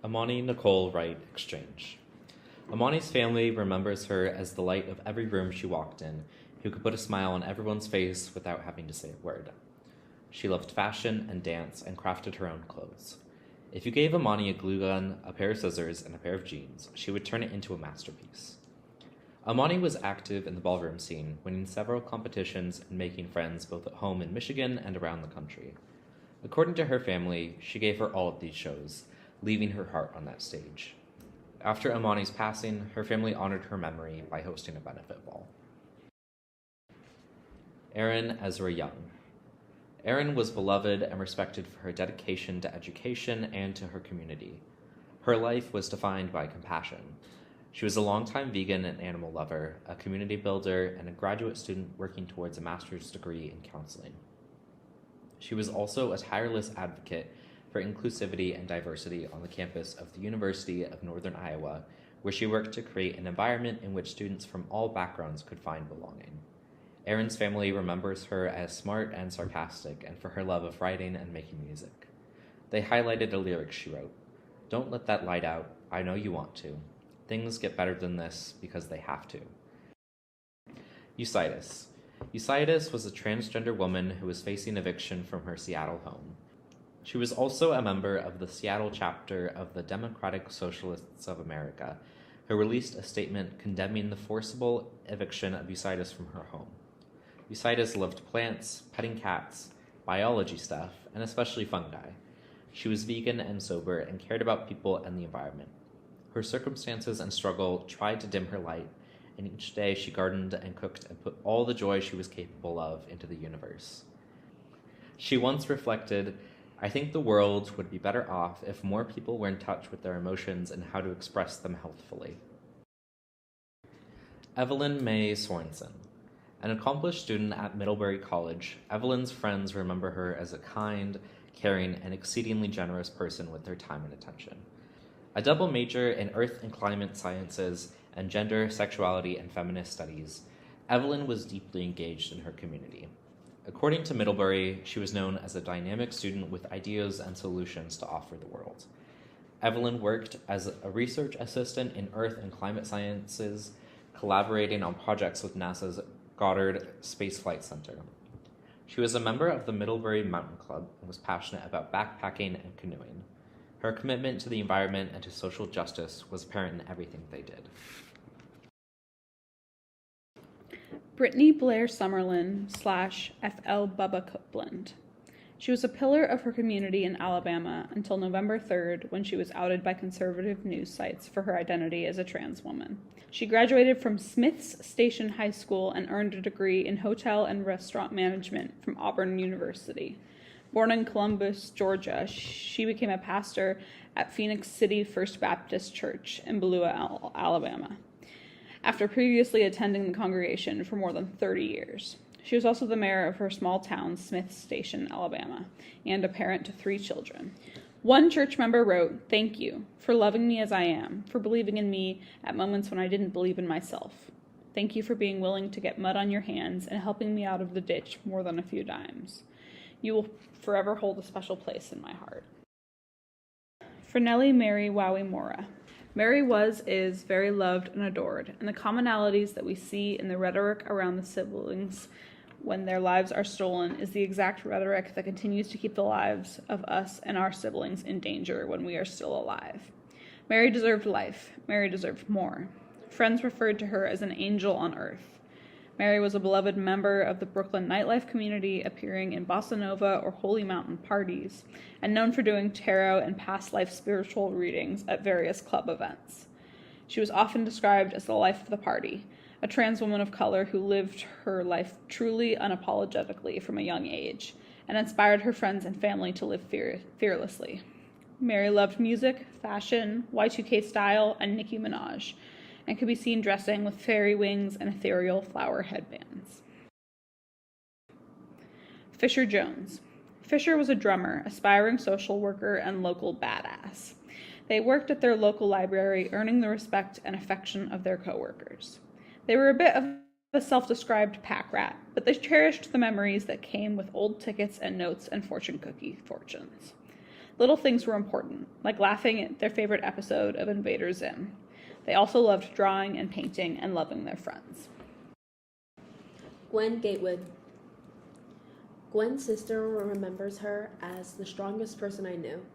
Speaker 7: Amani Nicole Wright Exchange. Amani's family remembers her as the light of every room she walked in, who could put a smile on everyone's face without having to say a word. She loved fashion and dance and crafted her own clothes. If you gave Amani a glue gun, a pair of scissors, and a pair of jeans, she would turn it into a masterpiece. Amani was active in the ballroom scene, winning several competitions and making friends both at home in Michigan and around the country. According to her family, she gave her all at these shows, leaving her heart on that stage. After Amani's passing, her family honored her memory by hosting a benefit ball. Erin Ezra Young. Erin was beloved and respected for her dedication to education and to her community. Her life was defined by compassion. She was a longtime vegan and animal lover, a community builder, and a graduate student working towards a master's degree in counseling. She was also a tireless advocate for inclusivity and diversity on the campus of the University of Northern Iowa, where she worked to create an environment in which students from all backgrounds could find belonging. Erin's family remembers her as smart and sarcastic, and for her love of writing and making music. They highlighted a lyric she wrote: "Don't let that light out, I know you want to. Things get better than this because they have to." Eucytus. Eucytus was a transgender woman who was facing eviction from her Seattle home. She was also a member of the Seattle chapter of the Democratic Socialists of America, who released a statement condemning the forcible eviction of Eucytus from her home. Eucytus loved plants, petting cats, biology stuff, and especially fungi. She was vegan and sober and cared about people and the environment. Her circumstances and struggle tried to dim her light, and each day she gardened and cooked and put all the joy she was capable of into the universe. She once reflected, "I think the world would be better off if more people were in touch with their emotions and how to express them healthfully." Evelyn May Sorensen. An accomplished student at Middlebury College, Evelyn's friends remember her as a kind, caring, and exceedingly generous person with their time and attention. A double major in Earth and Climate Sciences and Gender, Sexuality, and Feminist Studies, Evelyn was deeply engaged in her community. According to Middlebury, she was known as a dynamic student with ideas and solutions to offer the world. Evelyn worked as a research assistant in Earth and Climate Sciences, collaborating on projects with NASA's Goddard Space Flight Center. She was a member of the Middlebury Mountain Club and was passionate about backpacking and canoeing. Her commitment to the environment and to social justice was apparent in everything they did.
Speaker 9: Brittany Blair Summerlin / F.L. Bubba Copeland. She was a pillar of her community in Alabama until November 3rd, when she was outed by conservative news sites for her identity as a trans woman. She graduated from Smith's Station High School and earned a degree in hotel and restaurant management from Auburn University. Born in Columbus, Georgia, she became a pastor at Phoenix City First Baptist Church in Beloit, Alabama, after previously attending the congregation for more than 30 years. She was also the mayor of her small town, Smith Station, Alabama, and a parent to 3 children. One church member wrote, "Thank you for loving me as I am, for believing in me at moments when I didn't believe in myself. Thank you for being willing to get mud on your hands and helping me out of the ditch more than a few dimes. You will forever hold a special place in my heart." Fernelli Mary Wowie Mora. Mary is very loved and adored, and the commonalities that we see in the rhetoric around the siblings when their lives are stolen is the exact rhetoric that continues to keep the lives of us and our siblings in danger when we are still alive. Mary deserved life. Mary deserved more. Friends referred to her as an angel on earth. Mary was a beloved member of the Brooklyn nightlife community, appearing in bossa nova or holy mountain parties, and known for doing tarot and past life spiritual readings at various club events. She was often described as the life of the party, a trans woman of color who lived her life truly unapologetically from a young age, and inspired her friends and family to live fearlessly. Mary loved music, fashion, Y2K style, and Nicki Minaj, and could be seen dressing with fairy wings and ethereal flower headbands. Fisher Jones. Fisher was a drummer, aspiring social worker, and local badass. They worked at their local library, earning the respect and affection of their coworkers. They were a bit of a self-described pack rat, but they cherished the memories that came with old tickets and notes and fortune cookie fortunes. Little things were important, like laughing at their favorite episode of Invader Zim. They also loved drawing and painting and loving their friends.
Speaker 8: Gwen Gatewood. Gwen's sister remembers her as the strongest person I knew.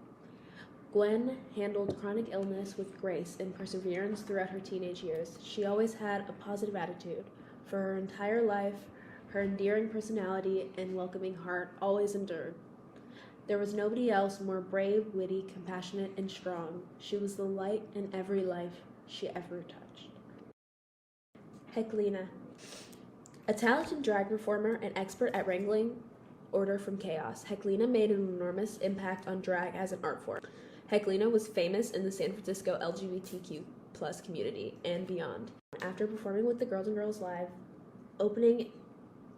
Speaker 8: Gwen handled chronic illness with grace and perseverance throughout her teenage years. She always had a positive attitude. For her entire life, her endearing personality and welcoming heart always endured. There was nobody else more brave, witty, compassionate, and strong. She was the light in every life she ever touched. Heclina. A talented drag performer and expert at wrangling order from chaos, Heclina made an enormous impact on drag as an art form. Heclina was famous in the San Francisco LGBTQ+ community and beyond. After performing with the Girls and Girls Live, opening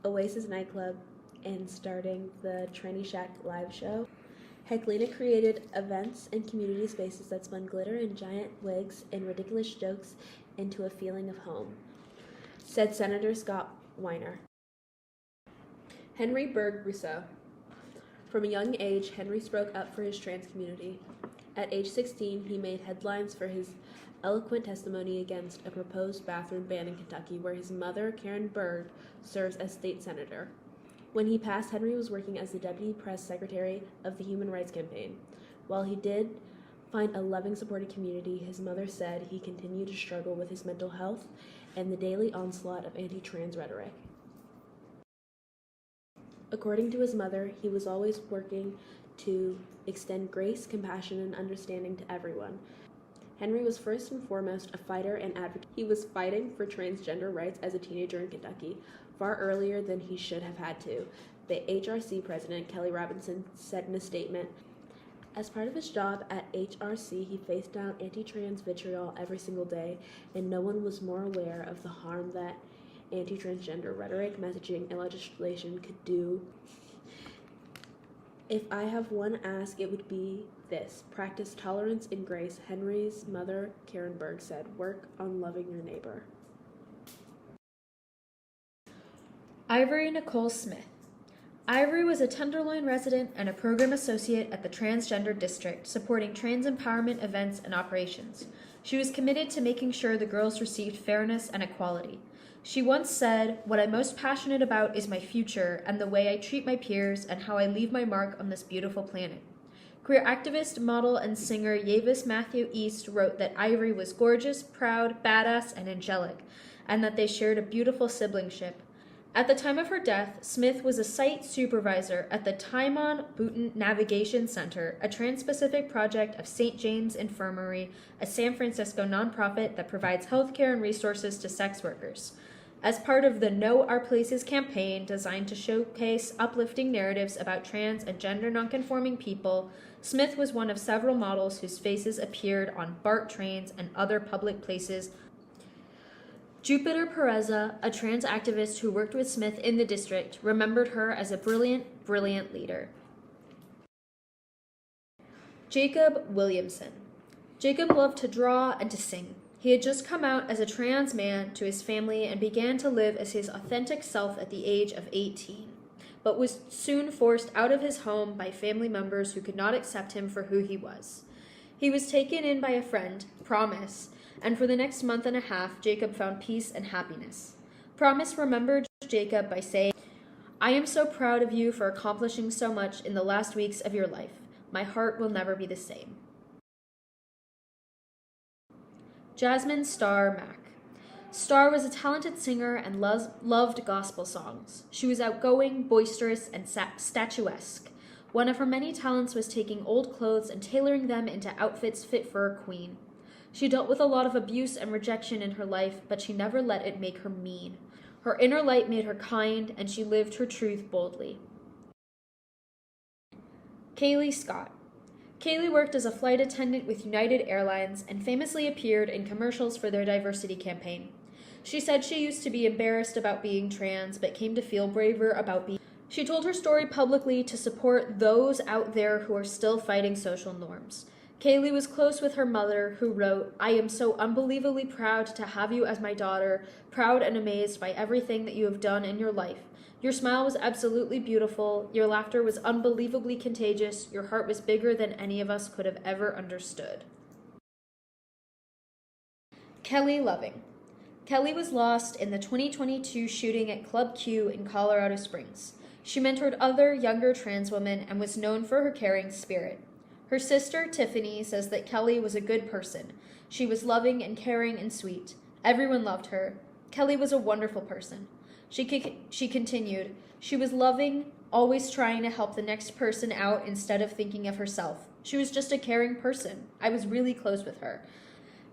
Speaker 8: Oasis nightclub, and starting the Tranny Shack live show, Helena created events and community spaces that spun glitter and giant wigs and ridiculous jokes into a feeling of home, said Senator Scott Weiner. Henry Berg Rousseau. From a young age, Henry spoke up for his trans community. At age 16, he made headlines for his eloquent testimony against a proposed bathroom ban in Kentucky, where his mother, Karen Berg, serves as state senator. When he passed, Henry was working as the deputy press secretary of the Human Rights Campaign. While he did find a loving, supportive community, his mother said he continued to struggle with his mental health and the daily onslaught of anti-trans rhetoric. According to his mother, he was always working to extend grace, compassion, and understanding to everyone. Henry was first and foremost a fighter and advocate. He was fighting for transgender rights as a teenager in Kentucky, far earlier than he should have had to, the HRC president, Kelly Robinson, said in a statement. As part of his job at HRC, he faced down anti-trans vitriol every single day, and no one was more aware of the harm that anti-transgender rhetoric, messaging, and legislation could do. If I have one ask, it would be this: practice tolerance and grace. Henry's mother, Karen Berg, said, work on loving your neighbor.
Speaker 5: Ivory Nicole Smith. Ivory was a Tenderloin resident and a program associate at the Transgender District, supporting trans empowerment events and operations. She was committed to making sure the girls received fairness and equality. She once said, "What I'm most passionate about is my future and the way I treat my peers and how I leave my mark on this beautiful planet." Queer activist, model, and singer Yavis Matthew East wrote that Ivory was gorgeous, proud, badass, and angelic, and that they shared a beautiful siblingship. At the time of her death, Smith was a site supervisor at the Timon Bouton Navigation Center, a trans-Pacific project of St. James Infirmary, a San Francisco nonprofit that provides healthcare and resources to sex workers. As part of the Know Our Places campaign designed to showcase uplifting narratives about trans and gender nonconforming people, Smith was one of several models whose faces appeared on BART trains and other public places. Jupiter Pereza, a trans activist who worked with Smith in the district, remembered her as a brilliant, brilliant leader. Jacob Williamson. Jacob loved to draw and to sing. He had just come out as a trans man to his family and began to live as his authentic self at the age of 18, but was soon forced out of his home by family members who could not accept him for who he was. He was taken in by a friend, Promise, and for the next month and a half, Jacob found peace and happiness. Promise remembered Jacob by saying, "I am so proud of you for accomplishing so much in the last weeks of your life. My heart will never be the same." Jasmine Starr Mack. Starr was a talented singer and loved gospel songs. She was outgoing, boisterous, and statuesque. One of her many talents was taking old clothes and tailoring them into outfits fit for a queen. She dealt with a lot of abuse and rejection in her life, but she never let it make her mean. Her inner light made her kind, and she lived her truth boldly. Kaylee Scott. Kaylee worked as a flight attendant with United Airlines and famously appeared in commercials for their diversity campaign. She said she used to be embarrassed about being trans, but came to feel braver about being. She told her story publicly to support those out there who are still fighting social norms. Kaylee was close with her mother, who wrote, "I am so unbelievably proud to have you as my daughter, proud and amazed by everything that you have done in your life. Your smile was absolutely beautiful. Your laughter was unbelievably contagious. Your heart was bigger than any of us could have ever understood." Kelly Loving. Kelly was lost in the 2022 shooting at Club Q in Colorado Springs. She mentored other younger trans women and was known for her caring spirit. Her sister, Tiffany, says that Kelly was a good person. She was loving and caring and sweet. Everyone loved her. Kelly was a wonderful person. She continued, "She was loving, always trying to help the next person out instead of thinking of herself. She was just a caring person. I was really close with her."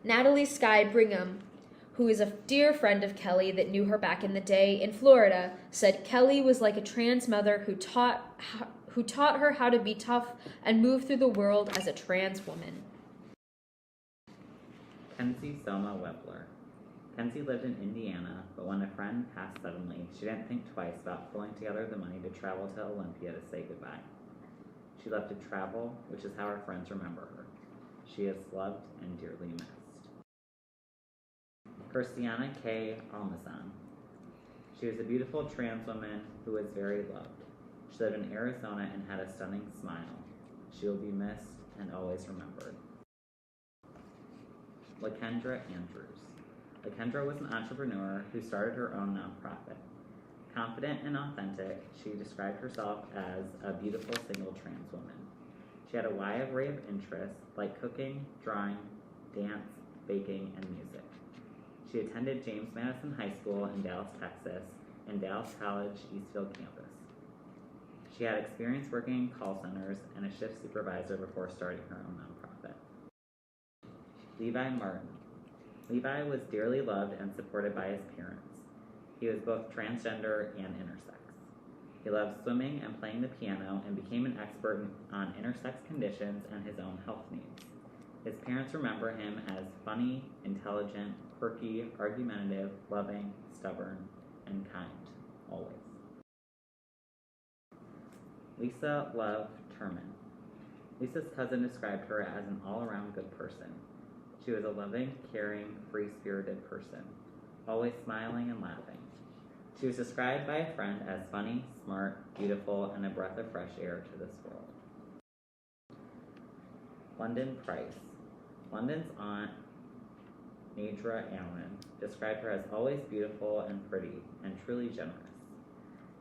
Speaker 5: Natalie Sky Brigham, who is a dear friend of Kelly that knew her back in the day in Florida, said Kelly was like a trans mother who taught her how to be tough and move through the world as a trans woman.
Speaker 6: Kenzie Soma Webler. Kenzie lived in Indiana, but when a friend passed suddenly, she didn't think twice about pulling together the money to travel to Olympia to say goodbye. She loved to travel, which is how her friends remember her. She is loved and dearly missed. Christiana K. Almazan. She was a beautiful trans woman who was very loved. She lived in Arizona and had a stunning smile. She will be missed and always remembered. LaKendra Andrews. LaKendra was an entrepreneur who started her own nonprofit. Confident and authentic, she described herself as a beautiful single trans woman. She had a wide array of interests like cooking, drawing, dance, baking, and music. She attended James Madison High School in Dallas, Texas, and Dallas College Eastfield campus. She had experience working in call centers and a shift supervisor before starting her own nonprofit. Levi Martin. Levi was dearly loved and supported by his parents. He was both transgender and intersex. He loved swimming and playing the piano and became an expert on intersex conditions and his own health needs. His parents remember him as funny, intelligent, quirky, argumentative, loving, stubborn, and kind, always. Lisa Love Turman. Lisa's cousin described her as an all-around good person. She was a loving, caring, free-spirited person, always smiling and laughing. She was described by a friend as funny, smart, beautiful, and a breath of fresh air to this world. London Price. London's aunt, Nadra Allen, described her as always beautiful and pretty, and truly generous.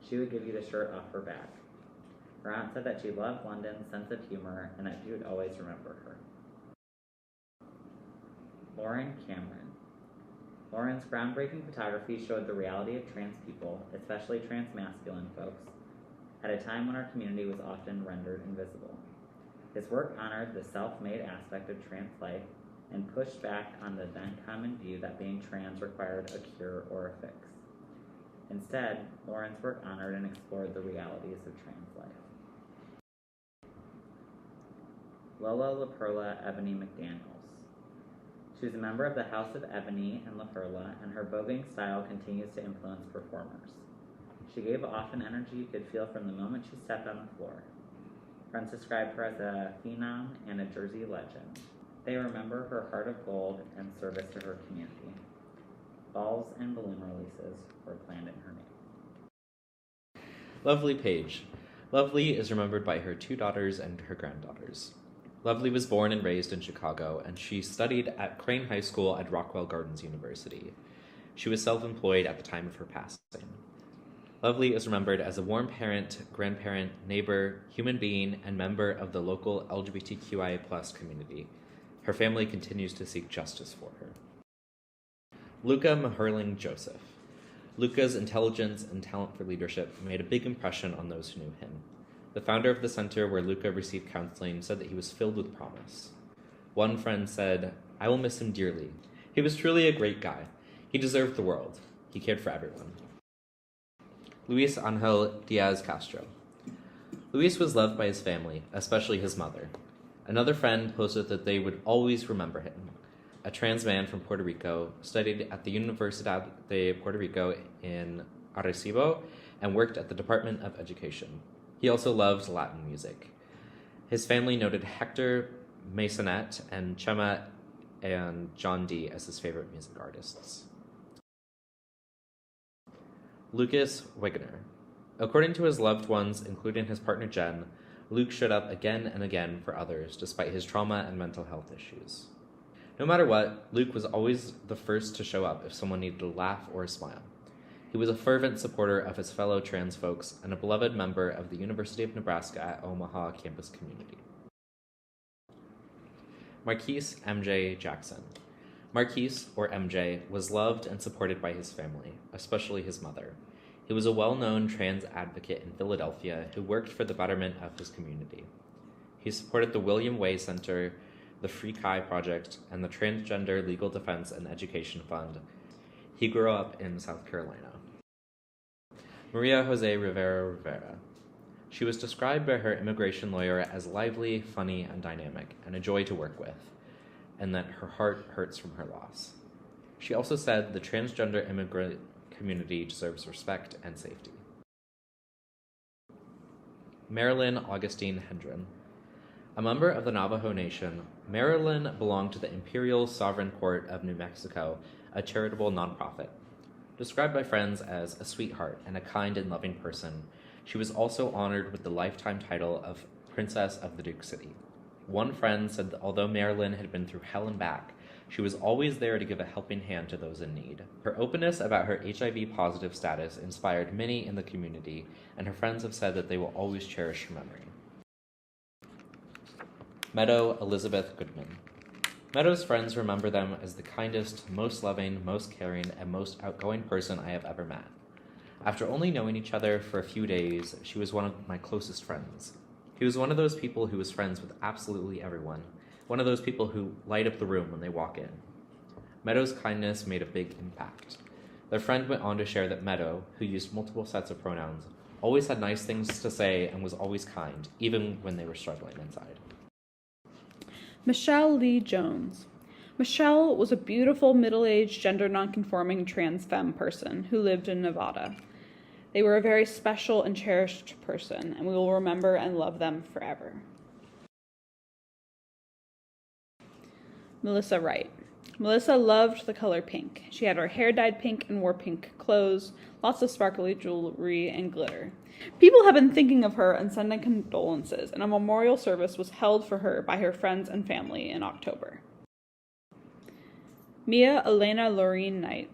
Speaker 6: She would give you the shirt off her back. Her aunt said that she loved London's sense of humor and that she would always remember her. Lauren Cameron. Lauren's groundbreaking photography showed the reality of trans people, especially trans masculine folks, at a time when our community was often rendered invisible. His work honored the self-made aspect of trans life and pushed back on the then common view that being trans required a cure or a fix. Instead, Lauren's work honored and explored the realities of trans life. Lola LaPerla Ebony McDaniels. She was a member of the House of Ebony and LaPerla, and her voguing style continues to influence performers. She gave off an energy you could feel from the moment she stepped on the floor. Friends described her as a phenom and a Jersey legend. They remember her heart of gold and service to her community. Balls and balloon releases were planned in her name.
Speaker 7: Lovely Page. Lovely is remembered by her 2 daughters and her granddaughters. Lovely was born and raised in Chicago, and she studied at Crane High School at Rockwell Gardens University. She was self-employed at the time of her passing. Lovely is remembered as a warm parent, grandparent, neighbor, human being, and member of the local LGBTQIA+ community. Her family continues to seek justice for her. Luca Maherling Joseph. Luca's intelligence and talent for leadership made a big impression on those who knew him. The founder of the center where Luca received counseling said that he was filled with promise. One friend said, "I will miss him dearly. He was truly a great guy. He deserved the world. He cared for everyone." Luis Angel Diaz Castro. Luis was loved by his family, especially his mother. Another friend posted that they would always remember him. A trans man from Puerto Rico, studied at the Universidad de Puerto Rico in Arecibo and worked at the Department of Education. He also loved Latin music. His family noted Hector Masonet and Chema and John Dee as his favorite music artists. Lucas Wegener. According to his loved ones, including his partner Jen, Luke showed up again and again for others despite his trauma and mental health issues. No matter what, Luke was always the first to show up if someone needed a laugh or a smile. He was a fervent supporter of his fellow trans folks and a beloved member of the University of Nebraska at Omaha campus community. Marquise M.J. Jackson. Marquise, or MJ, was loved and supported by his family, especially his mother. He was a well-known trans advocate in Philadelphia who worked for the betterment of his community. He supported the William Way Center, the Free Chi Project, and the Transgender Legal Defense and Education Fund. He grew up in South Carolina. Maria Jose Rivera Rivera. She was described by her immigration lawyer as lively, funny, and dynamic, and a joy to work with, and that her heart hurts from her loss. She also said the transgender immigrant community deserves respect and safety. Marilyn Augustine Hendren. A member of the Navajo Nation, Marilyn belonged to the Imperial Sovereign Court of New Mexico, a charitable nonprofit. Described by friends as a sweetheart and a kind and loving person, she was also honored with the lifetime title of Princess of the Duke City. One friend said that although Marilyn had been through hell and back, she was always there to give a helping hand to those in need. Her openness about her HIV-positive status inspired many in the community, and her friends have said that they will always cherish her memory. Meadow Elizabeth Goodman. Meadow's friends remember them as the kindest, most loving, most caring, and most outgoing person I have ever met. After only knowing each other for a few days, she was one of my closest friends. He was one of those people who was friends with absolutely everyone, one of those people who light up the room when they walk in. Meadow's kindness made a big impact. Their friend went on to share that Meadow, who used multiple sets of pronouns, always had nice things to say and was always kind, even when they were struggling inside.
Speaker 9: Michelle Lee Jones. Michelle was a beautiful, middle-aged, gender nonconforming trans femme person who lived in Nevada. They were a very special and cherished person, and we will remember and love them forever. Melissa Wright. Melissa loved the color pink. She had her hair dyed pink and wore pink clothes, lots of sparkly jewelry and glitter. People have been thinking of her and sending condolences, and a memorial service was held for her by her friends and family in October. Mia Elena Lorene Knight.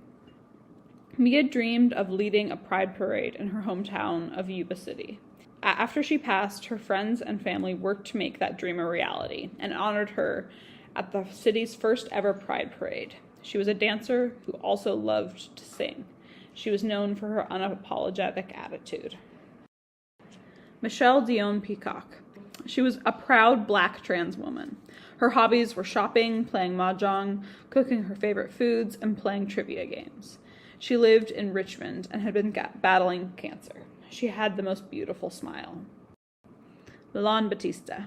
Speaker 9: Mia dreamed of leading a pride parade in her hometown of Yuba City. After she passed, her friends and family worked to make that dream a reality and honored her at the city's first ever pride parade. She was a dancer who also loved to sing. She was known for her unapologetic attitude. Michelle Dion Peacock. She was a proud Black trans woman. Her hobbies were shopping, playing mahjong, cooking her favorite foods, and playing trivia games. She lived in Richmond and had been battling cancer. She had the most beautiful smile. Milan Batista.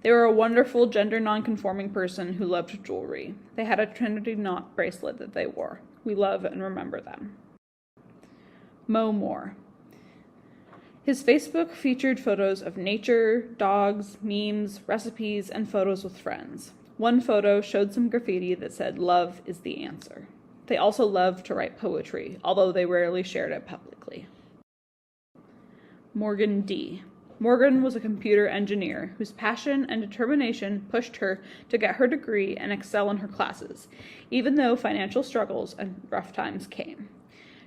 Speaker 9: They were a wonderful gender nonconforming person who loved jewelry. They had a Trinity knot bracelet that they wore. We love and remember them. Mo Moore. His Facebook featured photos of nature, dogs, memes, recipes, and photos with friends. One photo showed some graffiti that said, "Love is the answer." They also loved to write poetry, although they rarely shared it publicly. Morgan D. Morgan was a computer engineer whose passion and determination pushed her to get her degree and excel in her classes, even though financial struggles and rough times came.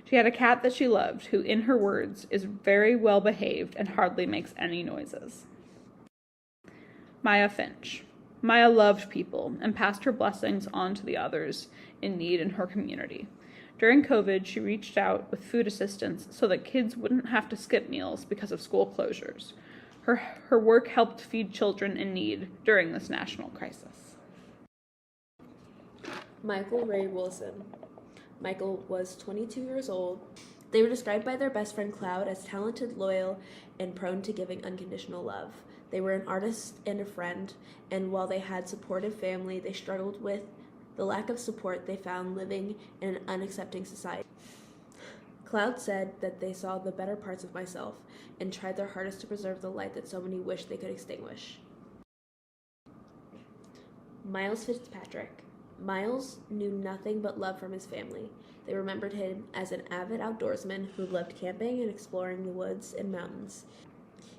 Speaker 9: She had a cat that she loved, who, in her words, is very well behaved and hardly makes any noises. Maya Finch. Maya loved people and passed her blessings on to the others in need in her community. During COVID, she reached out with food assistance so that kids wouldn't have to skip meals because of school closures. Her work helped feed children in need during this national crisis.
Speaker 8: Michael Ray Wilson. Michael was 22 years old. They were described by their best friend Cloud as talented, loyal, and prone to giving unconditional love. They were an artist and a friend, and while they had supportive family, they struggled with the lack of support they found living in an unaccepting society. Cloud said that they saw the better parts of myself and tried their hardest to preserve the light that so many wished they could extinguish. Miles Fitzpatrick. Miles knew nothing but love from his family. They remembered him as an avid outdoorsman who loved camping and exploring the woods and mountains.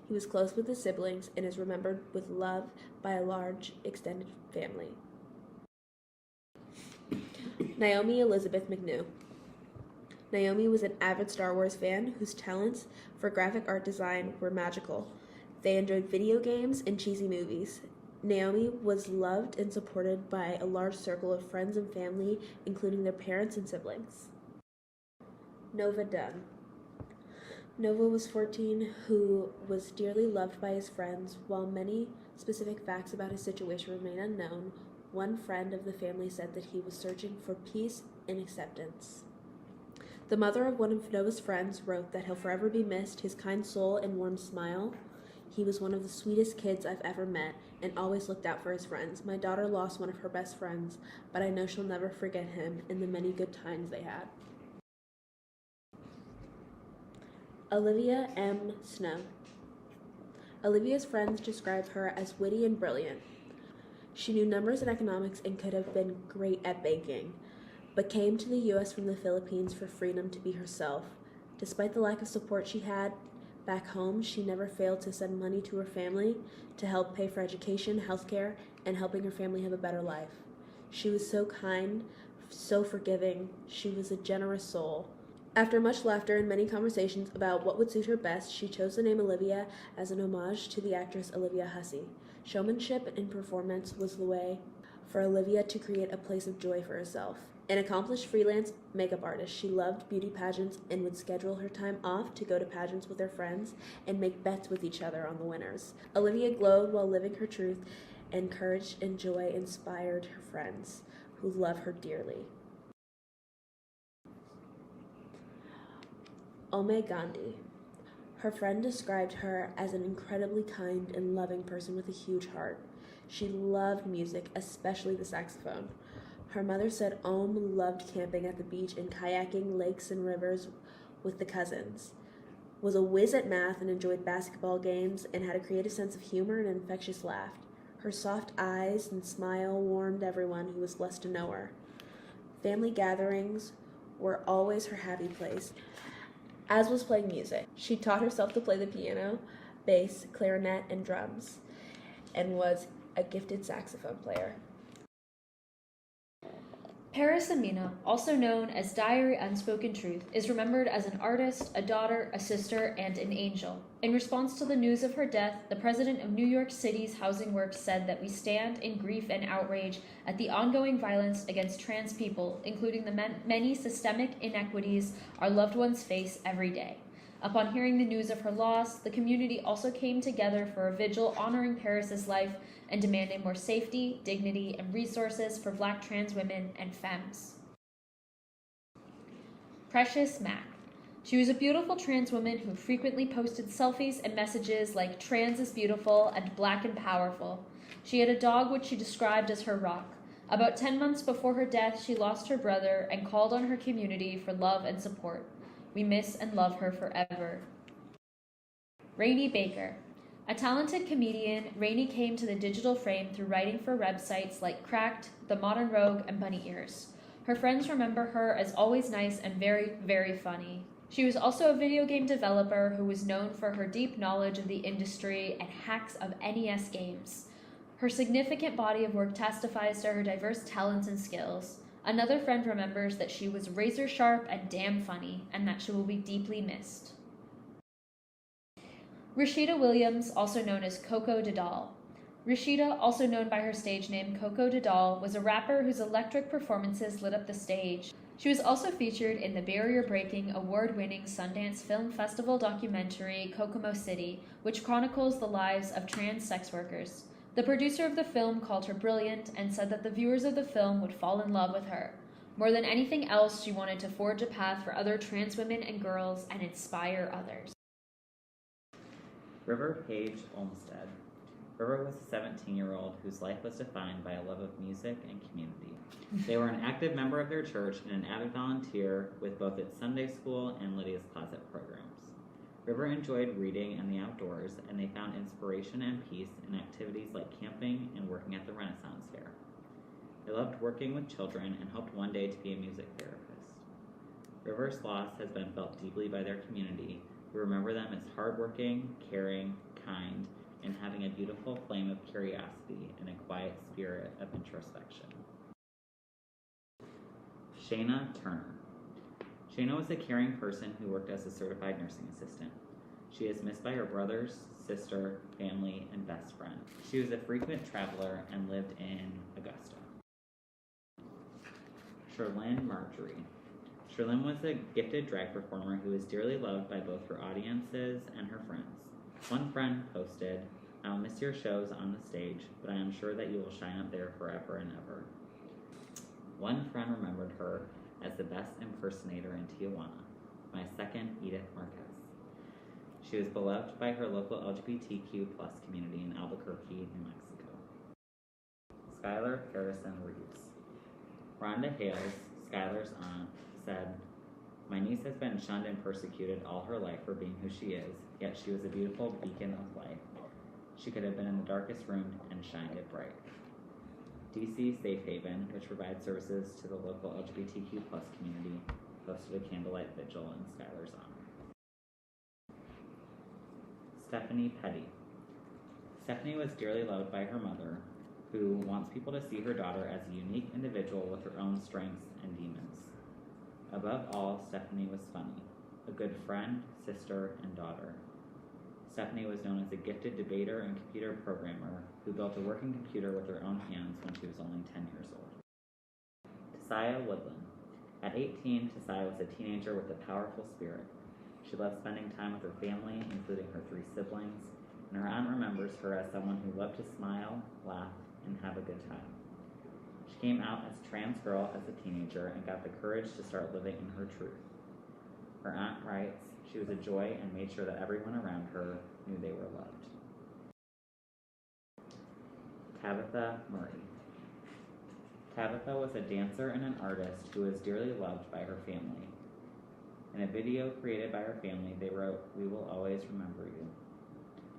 Speaker 8: He was close with his siblings and is remembered with love by a large extended family. Naomi Elizabeth McNew. Naomi was an avid Star Wars fan whose talents for graphic art design were magical. They enjoyed video games and cheesy movies. Naomi was loved and supported by a large circle of friends and family, including their parents and siblings. Nova Dunn. Nova was 14, who was dearly loved by his friends. While many specific facts about his situation remain unknown, one friend of the family said that he was searching for peace and acceptance. The mother of one of Nova's friends wrote that he'll forever be missed, his kind soul and warm smile. He was one of the sweetest kids I've ever met and always looked out for his friends. My daughter lost one of her best friends, but I know she'll never forget him and the many good times they had. Olivia M. Snow. Olivia's friends describe her as witty and brilliant. She knew numbers and economics and could have been great at banking, but came to the U.S. from the Philippines for freedom to be herself. Despite the lack of support she had back home, she never failed to send money to her family to help pay for education, healthcare, and helping her family have a better life. She was so kind, so forgiving. She was a generous soul. After much laughter and many conversations about what would suit her best, she chose the name Olivia as an homage to the actress Olivia Hussey. Showmanship and performance was the way for Olivia to create a place of joy for herself. An accomplished freelance makeup artist, she loved beauty pageants and would schedule her time off to go to pageants with her friends and make bets with each other on the winners. Olivia glowed while living her truth, and courage and joy inspired her friends, who love her dearly. Ome Gandhi. Her friend described her as an incredibly kind and loving person with a huge heart. She loved music, especially the saxophone. Her mother said Om loved camping at the beach and kayaking lakes and rivers with the cousins, was a whiz at math and enjoyed basketball games, and had a creative sense of humor and an infectious laugh. Her soft eyes and smile warmed everyone who was blessed to know her. Family gatherings were always her happy place, as was playing music. She taught herself to play the piano, bass, clarinet, and drums, and was a gifted saxophone player.
Speaker 5: Paris Amina, also known as Diary Unspoken Truth, is remembered as an artist, a daughter, a sister, and an angel. In response to the news of her death, the president of New York City's Housing Works said that we stand in grief and outrage at the ongoing violence against trans people, including the many systemic inequities our loved ones face every day. Upon hearing the news of her loss, the community also came together for a vigil honoring Paris's life and demanding more safety, dignity, and resources for Black trans women and femmes. Precious Mack. She was a beautiful trans woman who frequently posted selfies and messages like "trans is beautiful" and "Black and powerful." She had a dog which she described as her rock. About 10 months before her death, she lost her brother and called on her community for love and support. We miss and love her forever. Rainey Baker. A talented comedian, Rainey came to the digital frame through writing for websites like Cracked, The Modern Rogue, and Bunny Ears. Her friends remember her as always nice and very, very funny. She was also a video game developer who was known for her deep knowledge of the industry and hacks of NES games. Her significant body of work testifies to her diverse talents and skills. Another friend remembers that she was razor sharp and damn funny, and that she will be deeply missed. Rashida Williams, also known as Coco Dedal. Rashida, also known by her stage name Coco Dedal, was a rapper whose electric performances lit up the stage. She was also featured in the barrier-breaking, award-winning Sundance Film Festival documentary Kokomo City, which chronicles the lives of trans sex workers. The producer of the film called her brilliant and said that the viewers of the film would fall in love with her. More than anything else, she wanted to forge a path for other trans women and girls and inspire others.
Speaker 6: River Page Olmsted. River was a 17-year-old whose life was defined by a love of music and community. They were an active member of their church and an avid volunteer with both its Sunday school and Lydia's Closet programs. River enjoyed reading and the outdoors, and they found inspiration and peace in activities like camping and working at the Renaissance Fair. They loved working with children and hoped one day to be a music therapist. River's loss has been felt deeply by their community, who remember them as hardworking, caring, kind, and having a beautiful flame of curiosity and a quiet spirit of introspection. Shayna Turner. Shayna was a caring person who worked as a certified nursing assistant. She is missed by her brothers, sister, family, and best friend. She was a frequent traveler and lived in Augusta. Sherlyn Marjorie. Sherlyn was a gifted drag performer who was dearly loved by both her audiences and her friends. One friend posted, "I will miss your shows on the stage, but I am sure that you will shine up there forever and ever." One friend remembered her as the best impersonator in Tijuana, my second Edith Marquez. She was beloved by her local LGBTQ+ community in Albuquerque, New Mexico. Skylar Harrison Reeves. Rhonda Hales, Skylar's aunt, said, "My niece has been shunned and persecuted all her life for being who she is, yet she was a beautiful beacon of light. She could have been in the darkest room and shined it bright. DC Safe Haven, which provides services to the local LGBTQ plus community, hosted a candlelight vigil in Skylar's honor. Stephanie Petty. Stephanie was dearly loved by her mother, who wants people to see her daughter as a unique individual with her own strengths and demons. Above all, Stephanie was funny, a good friend, sister, and daughter. Stephanie was known as a gifted debater and computer programmer who built a working computer with her own hands when she was only 10 years old. Tasiah Woodland. At 18, Tasiah was a teenager with a powerful spirit. She loved spending time with her family, including her 3 siblings, and her aunt remembers her as someone who loved to smile, laugh, and have a good time. She came out as a trans girl as a teenager and got the courage to start living in her truth. Her aunt writes, she was a joy and made sure that everyone around her knew they were loved. Tabitha Murray. Tabitha was a dancer and an artist who was dearly loved by her family. In a video created by her family, they wrote, "We will always remember you."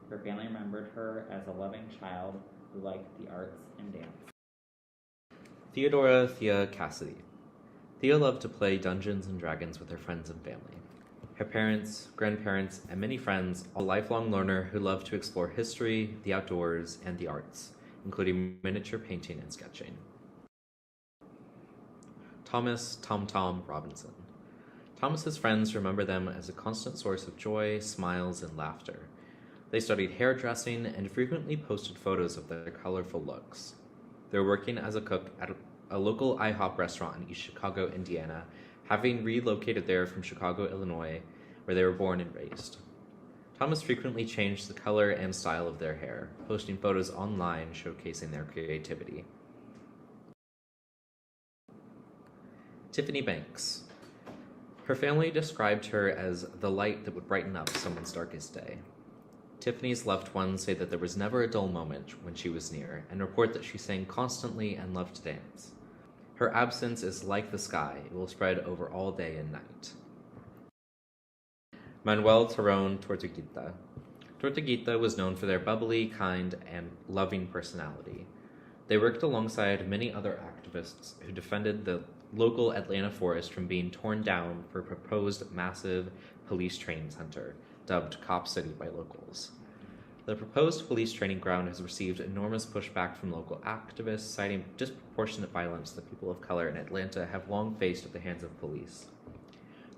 Speaker 6: Her family remembered her as a loving child who liked the arts and dance.
Speaker 7: Theodora Thea Cassidy. Thea loved to play Dungeons and Dragons with her friends and family. Her parents, grandparents, and many friends, a lifelong learner who loved to explore history, the outdoors, and the arts, including miniature painting and sketching. Thomas Tom Tom Robinson. Thomas's friends remember them as a constant source of joy, smiles, and laughter. They studied hairdressing and frequently posted photos of their colorful looks. They were working as a cook at a local IHOP restaurant in East Chicago, Indiana, having relocated there from Chicago, Illinois, where they were born and raised. Thomas frequently changed the color and style of their hair, posting photos online showcasing their creativity. Tiffany Banks. Her family described her as the light that would brighten up someone's darkest day. Tiffany's loved ones say that there was never a dull moment when she was near, and report that she sang constantly and loved to dance. Her absence is like the sky, it will spread over all day and night. Manuel Torron Tortuguita. Tortuguita was known for their bubbly, kind, and loving personality. They worked alongside many other activists who defended the local Atlanta forest from being torn down for a proposed massive police training center, dubbed Cop City by locals. The proposed police training ground has received enormous pushback from local activists, citing disproportionate violence that people of color in Atlanta have long faced at the hands of police.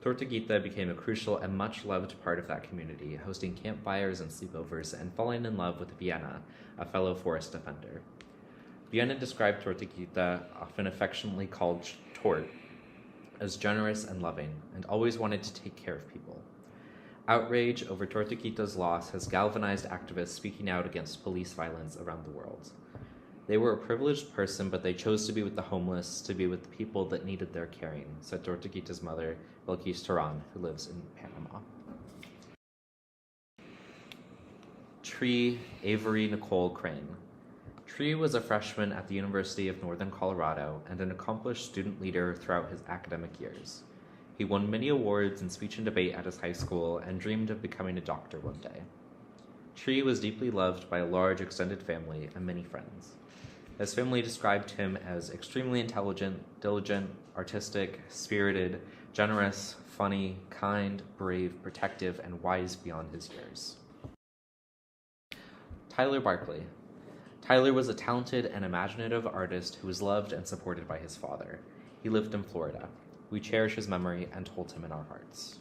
Speaker 7: Tortuguita became a crucial and much-loved part of that community, hosting campfires and sleepovers and falling in love with Vienna, a fellow forest defender. Vienna described Tortuguita, often affectionately called Tort, as generous and loving, and always wanted to take care of people. Outrage over Tortuguita's loss has galvanized activists speaking out against police violence around the world. They were a privileged person, but they chose to be with the homeless, to be with the people that needed their caring, said Tortuguita's mother, Bilquis Turan, who lives in Panama. Tree Avery Nicole Crane. Tree was a freshman at the University of Northern Colorado and an accomplished student leader throughout his academic years. He won many awards in speech and debate at his high school and dreamed of becoming a doctor one day. Tree was deeply loved by a large extended family and many friends. His family described him as extremely intelligent, diligent, artistic, spirited, generous, funny, kind, brave, protective, and wise beyond his years. Tyler Barkley. Tyler was a talented and imaginative artist who was loved and supported by his father. He lived in Florida. We cherish his memory and hold him in our hearts.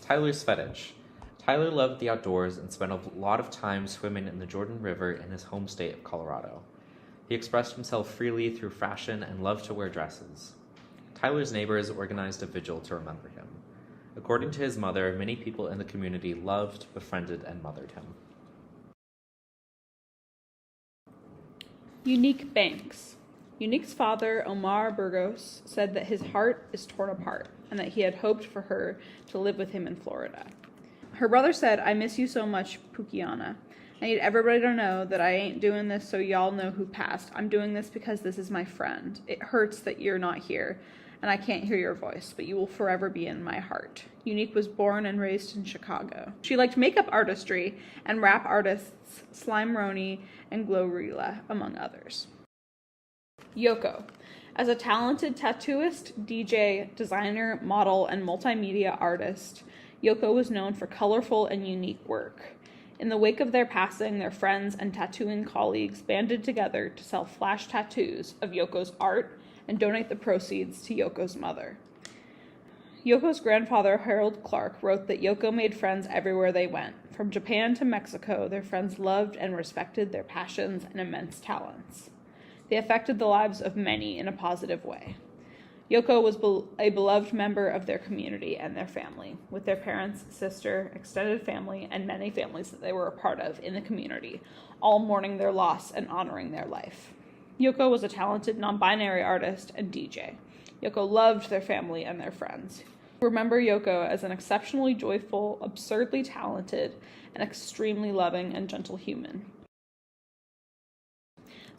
Speaker 7: Tyler Svedich. Tyler loved the outdoors and spent a lot of time swimming in the Jordan River in his home state of Colorado. He expressed himself freely through fashion and loved to wear dresses. Tyler's neighbors organized a vigil to remember him. According to his mother, many people in the community loved, befriended, and mothered him.
Speaker 9: Unique Banks. Unique's father, Omar Burgos, said that his heart is torn apart and that he had hoped for her to live with him in Florida. Her brother said, "I miss you so much, Pukiana. I need everybody to know that I ain't doing this so y'all know who passed. I'm doing this because this is my friend. It hurts that you're not here, and I can't hear your voice, but you will forever be in my heart. Unique was born and raised in Chicago. She liked makeup artistry and rap artists Slime Roni and Glorilla, among others. Yoko. As a talented tattooist, DJ, designer, model, and multimedia artist, Yoko was known for colorful and unique work. In the wake of their passing, their friends and tattooing colleagues banded together to sell flash tattoos of Yoko's art and donate the proceeds to Yoko's mother. Yoko's grandfather, Harold Clark, wrote that Yoko made friends everywhere they went. From Japan to Mexico, their friends loved and respected their passions and immense talents. They affected the lives of many in a positive way. Yoko was a beloved member of their community and their family, with their parents, sister, extended family, and many families that they were a part of in the community, all mourning their loss and honoring their life. Yoko was a talented non-binary artist and DJ. Yoko loved their family and their friends. Remember Yoko as an exceptionally joyful, absurdly talented, and extremely loving and gentle human.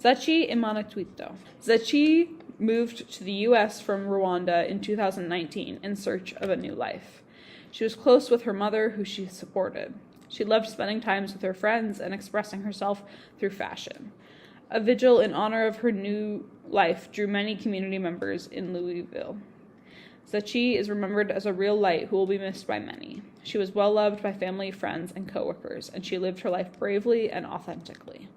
Speaker 9: Zachi Imanatuito. Zachi moved to the U.S. from Rwanda in 2019 in search of a new life. She was close with her mother, who she supported. She loved spending times with her friends and expressing herself through fashion. A vigil in honor of her new life drew many community members in Louisville. Zachi is remembered as a real light who will be missed by many. She was well loved by family, friends, and coworkers, and she lived her life bravely and authentically.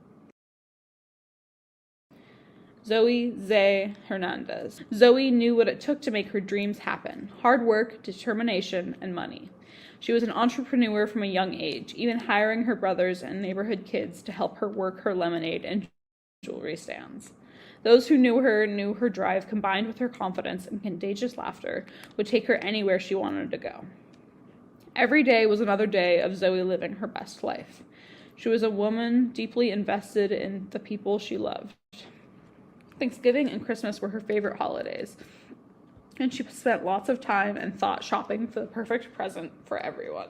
Speaker 9: Zoe Zay Hernandez. Zoe knew what it took to make her dreams happen: hard work, determination, and money. She was an entrepreneur from a young age, even hiring her brothers and neighborhood kids to help her work her lemonade and jewelry stands. Those who knew her drive, combined with her confidence and contagious laughter, would take her anywhere she wanted to go. Every day was another day of Zoe living her best life. She was a woman deeply invested in the people she loved. Thanksgiving and Christmas were her favorite holidays, and she spent lots of time and thought shopping for the perfect present for everyone.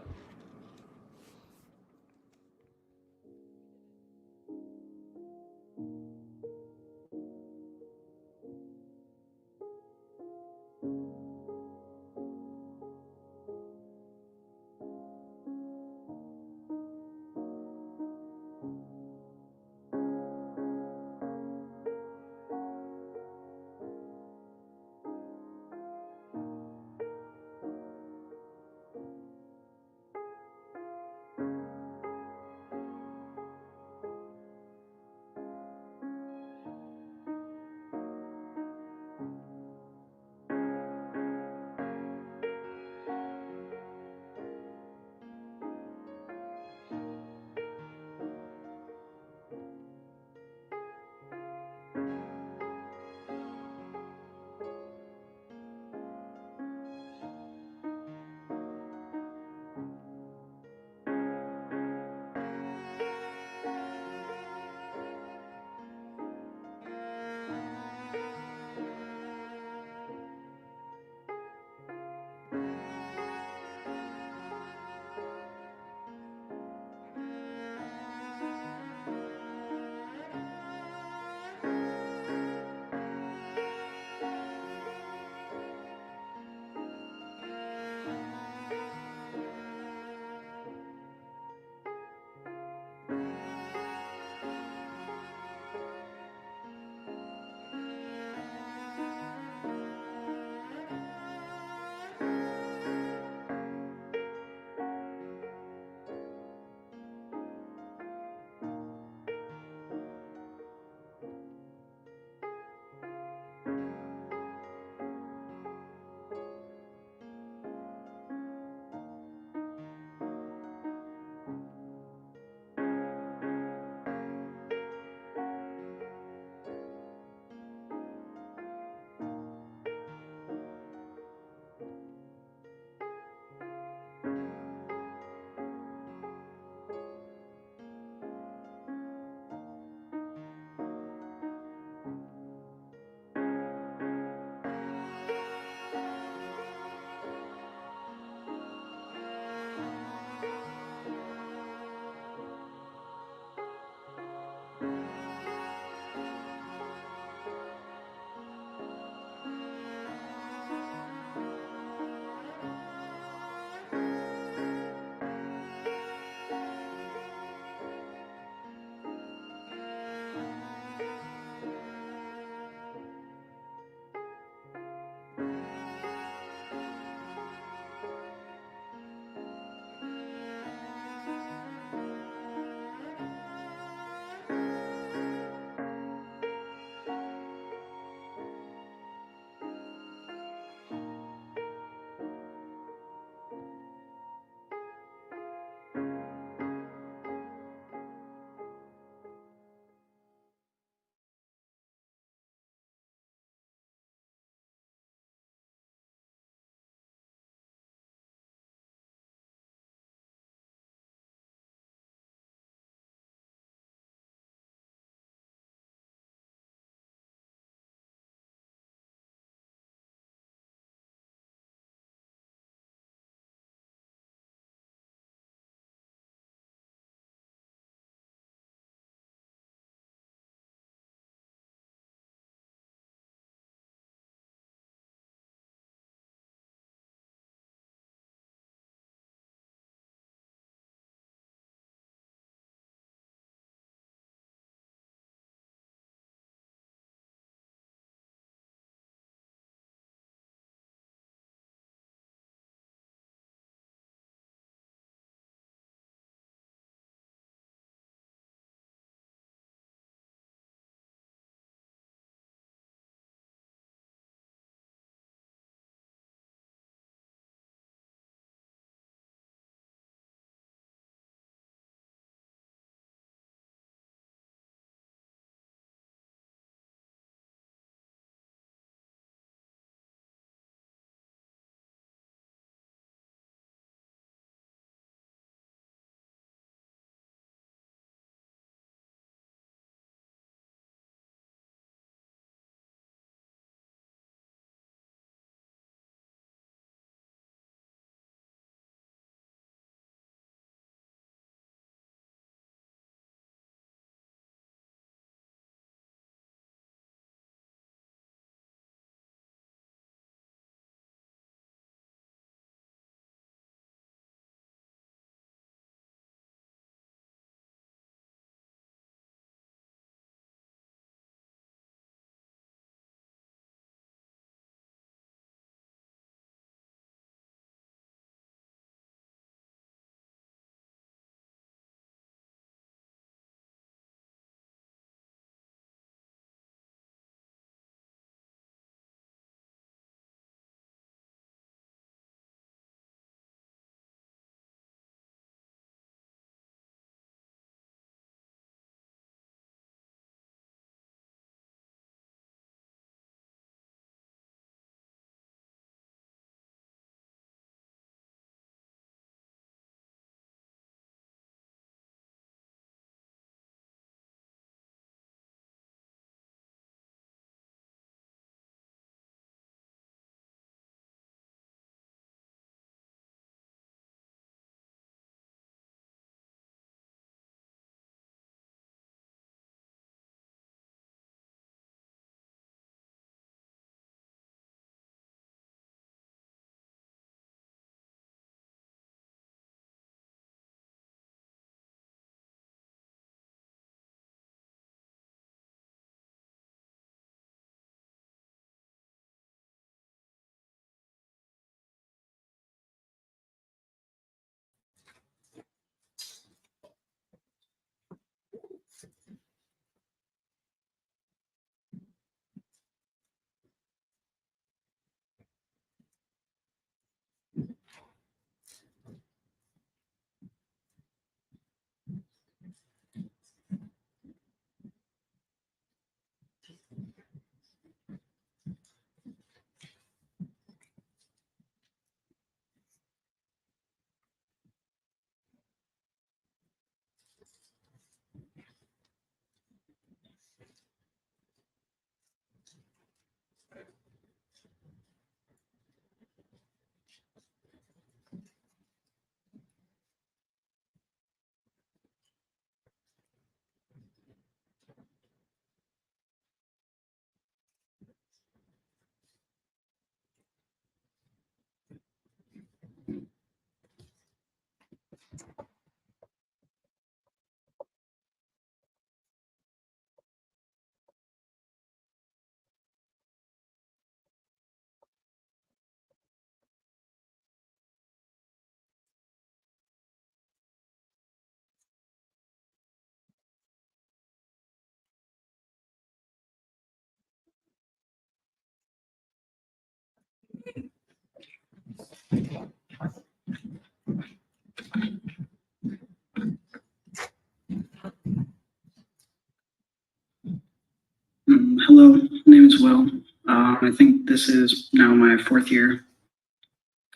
Speaker 10: Hello, my name is Will. I think this is now my fourth year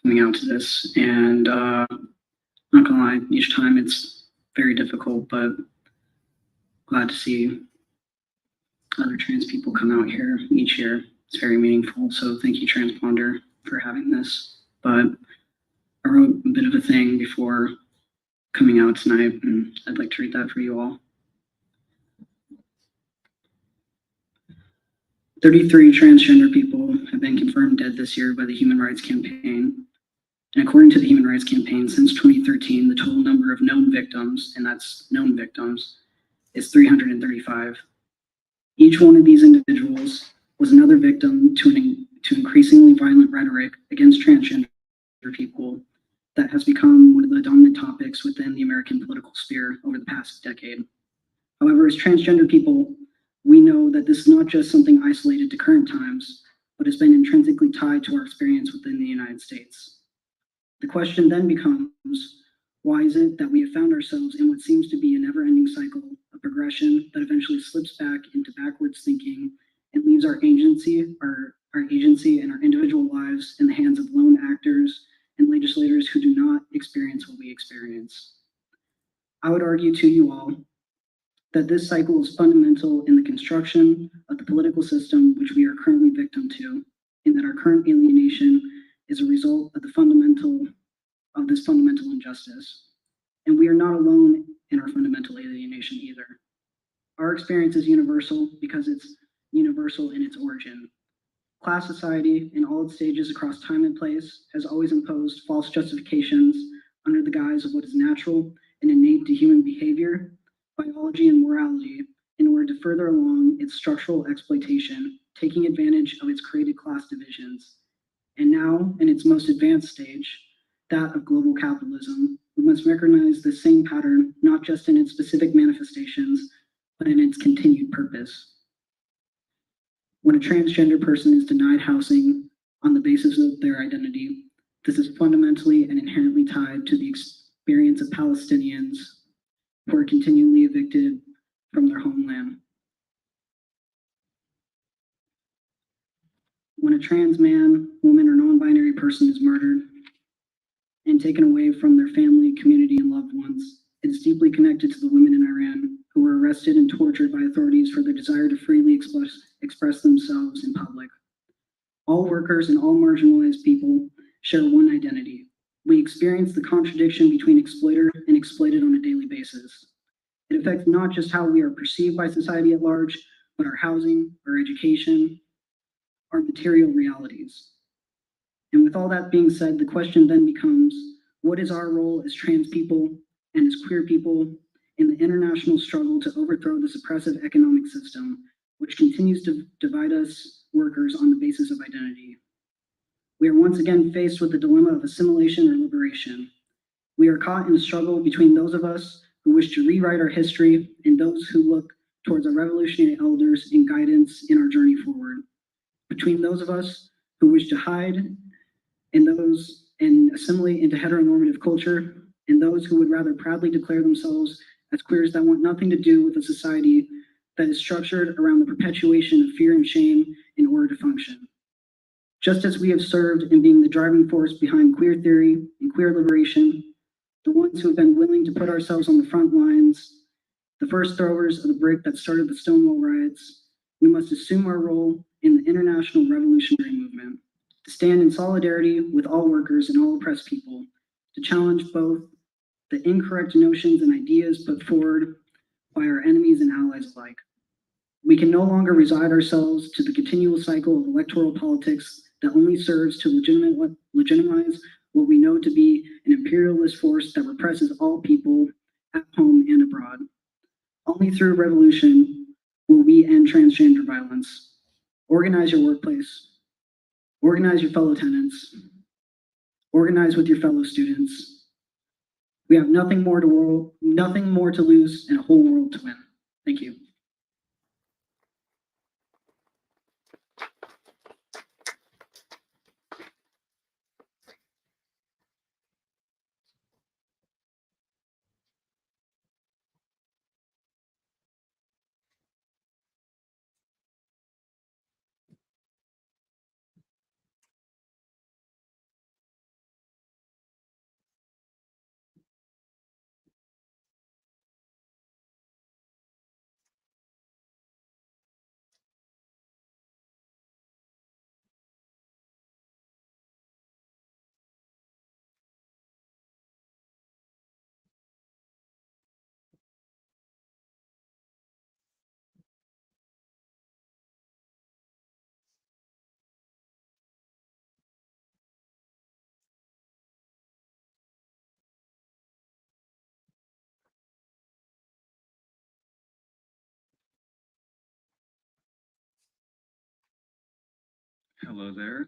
Speaker 10: coming out to this, and not gonna lie, each time it's very difficult, but glad to see other trans people come out here each year. It's very meaningful, so thank you, Transponder, for having this. But I wrote a bit of a thing before coming out tonight, and I'd like to read that for you all. 33 transgender people have been confirmed dead this year by the Human Rights Campaign. And according to the Human Rights Campaign, since 2013, the total number of known victims, and that's known victims, is 335. Each one of these individuals was another victim to increasingly violent rhetoric against transgender people that has become one of the dominant topics within the American political sphere over the past decade. However, as transgender people, we know that this is not just something isolated to current times, but has been intrinsically tied to our experience within the United States. The question then becomes, why is it that we have found ourselves in what seems to be a never-ending cycle of progression that eventually slips back into backwards thinking and leaves our agency and our individual lives in the hands of lone actors and legislators who do not experience what we experience? I would argue to you all that this cycle is fundamental in the construction of the political system which we are currently victim to, and that our current alienation is a result of this fundamental injustice. And we are not alone in our fundamental alienation either. Our experience is universal because it's universal in its origin. Class society, in all its stages across time and place, has always imposed false justifications under the guise of what is natural and innate to human behavior, biology, and morality in order to further along its structural exploitation, taking advantage of its created class divisions. And now, in its most advanced stage, that of global capitalism, we must recognize the same pattern, not just in its specific manifestations, but in its continued purpose. When a transgender person is denied housing on the basis of their identity, this is fundamentally and inherently tied to the experience of Palestinians who are continually evicted from their homeland. When a trans man, woman, or non-binary person is murdered and taken away from their family, community, and loved ones, it is deeply connected to the women in Iran who were arrested and tortured by authorities for their desire to freely express themselves in public. All workers and all marginalized people share one identity. We experience the contradiction between exploiter and exploited on a daily basis. It affects not just how we are perceived by society at large, but our housing, our education, our material realities. And with all that being said, the question then becomes, what is our role as trans people and as queer people in the international struggle to overthrow this oppressive economic system, which continues to divide us workers on the basis of identity? We are once again faced with the dilemma of assimilation or liberation. We are caught in a struggle between those of us who wish to rewrite our history and those who look towards our revolutionary elders and guidance in our journey forward. Between those of us who wish to hide and assimilate into heteronormative culture, and those who would rather proudly declare themselves as queers that want nothing to do with a society that is structured around the perpetuation of fear and shame in order to function. Just as we have served in being the driving force behind queer theory and queer liberation, the ones who have been willing to put ourselves on the front lines, the first throwers of the brick that started the Stonewall riots, we must assume our role in the international revolutionary movement, to stand in solidarity with all workers and all oppressed people, to challenge both the incorrect notions and ideas put forward by our enemies and allies alike. We can no longer resign ourselves to the continual cycle of electoral politics that only serves to legitimize what we know to be an imperialist force that represses all people at home and abroad. Only through revolution will we end transgender violence. Organize your workplace. Organize your fellow tenants. Organize with your fellow students. We have nothing more to lose and a whole world to win. Thank you.
Speaker 11: Hello there.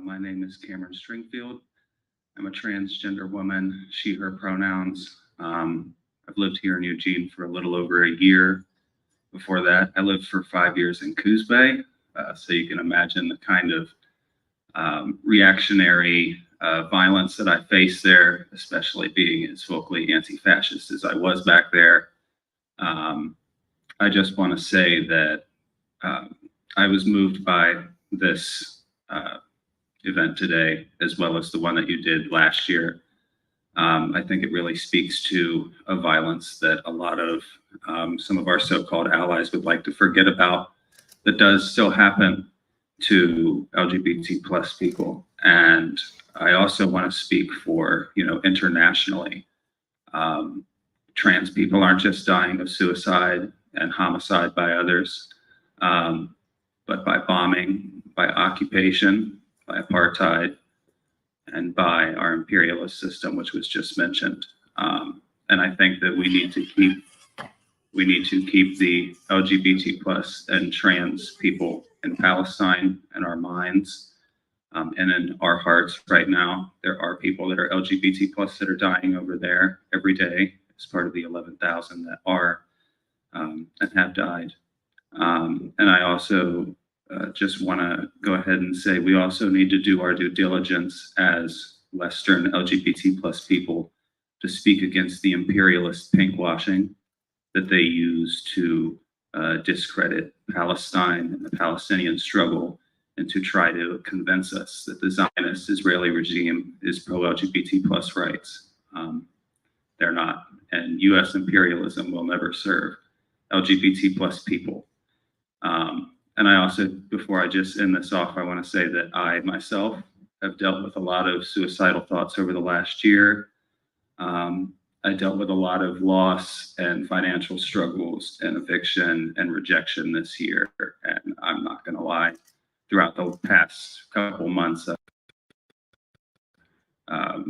Speaker 11: My name is Cameron Stringfield. I'm a transgender woman, she, her pronouns. I've lived here in Eugene for a little over a year. Before that, I lived for 5 years in Coos Bay. So you can imagine the kind of reactionary violence that I faced there, especially being as vocally anti-fascist as I was back there. I just want to say that I was moved by this event today, as well as the one that you did last year. I think it really speaks to a violence that a lot of some of our so-called allies would like to forget about, that does still happen to LGBT plus people. And I also want to speak for, internationally. Trans people aren't just dying of suicide and homicide by others, but by bombing, by occupation, by apartheid, and by our imperialist system, which was just mentioned. And I think that we need to keep the LGBT plus and trans people in Palestine in our minds and in our hearts right now. There are people that are LGBT plus that are dying over there every day as part of the 11,000 that are and have died. And I also just want to go ahead and say we also need to do our due diligence as Western LGBT plus people to speak against the imperialist pinkwashing that they use to discredit Palestine and the Palestinian struggle, and to try to convince us that the Zionist Israeli regime is pro-LGBT plus rights. They're not, and U.S. imperialism will never serve LGBT plus people. And I also, before I just end this off, I want to say that I myself have dealt with a lot of suicidal thoughts over the last year. I dealt with a lot of loss and financial struggles and eviction and rejection this year. And I'm not going to lie, throughout the past couple months, I've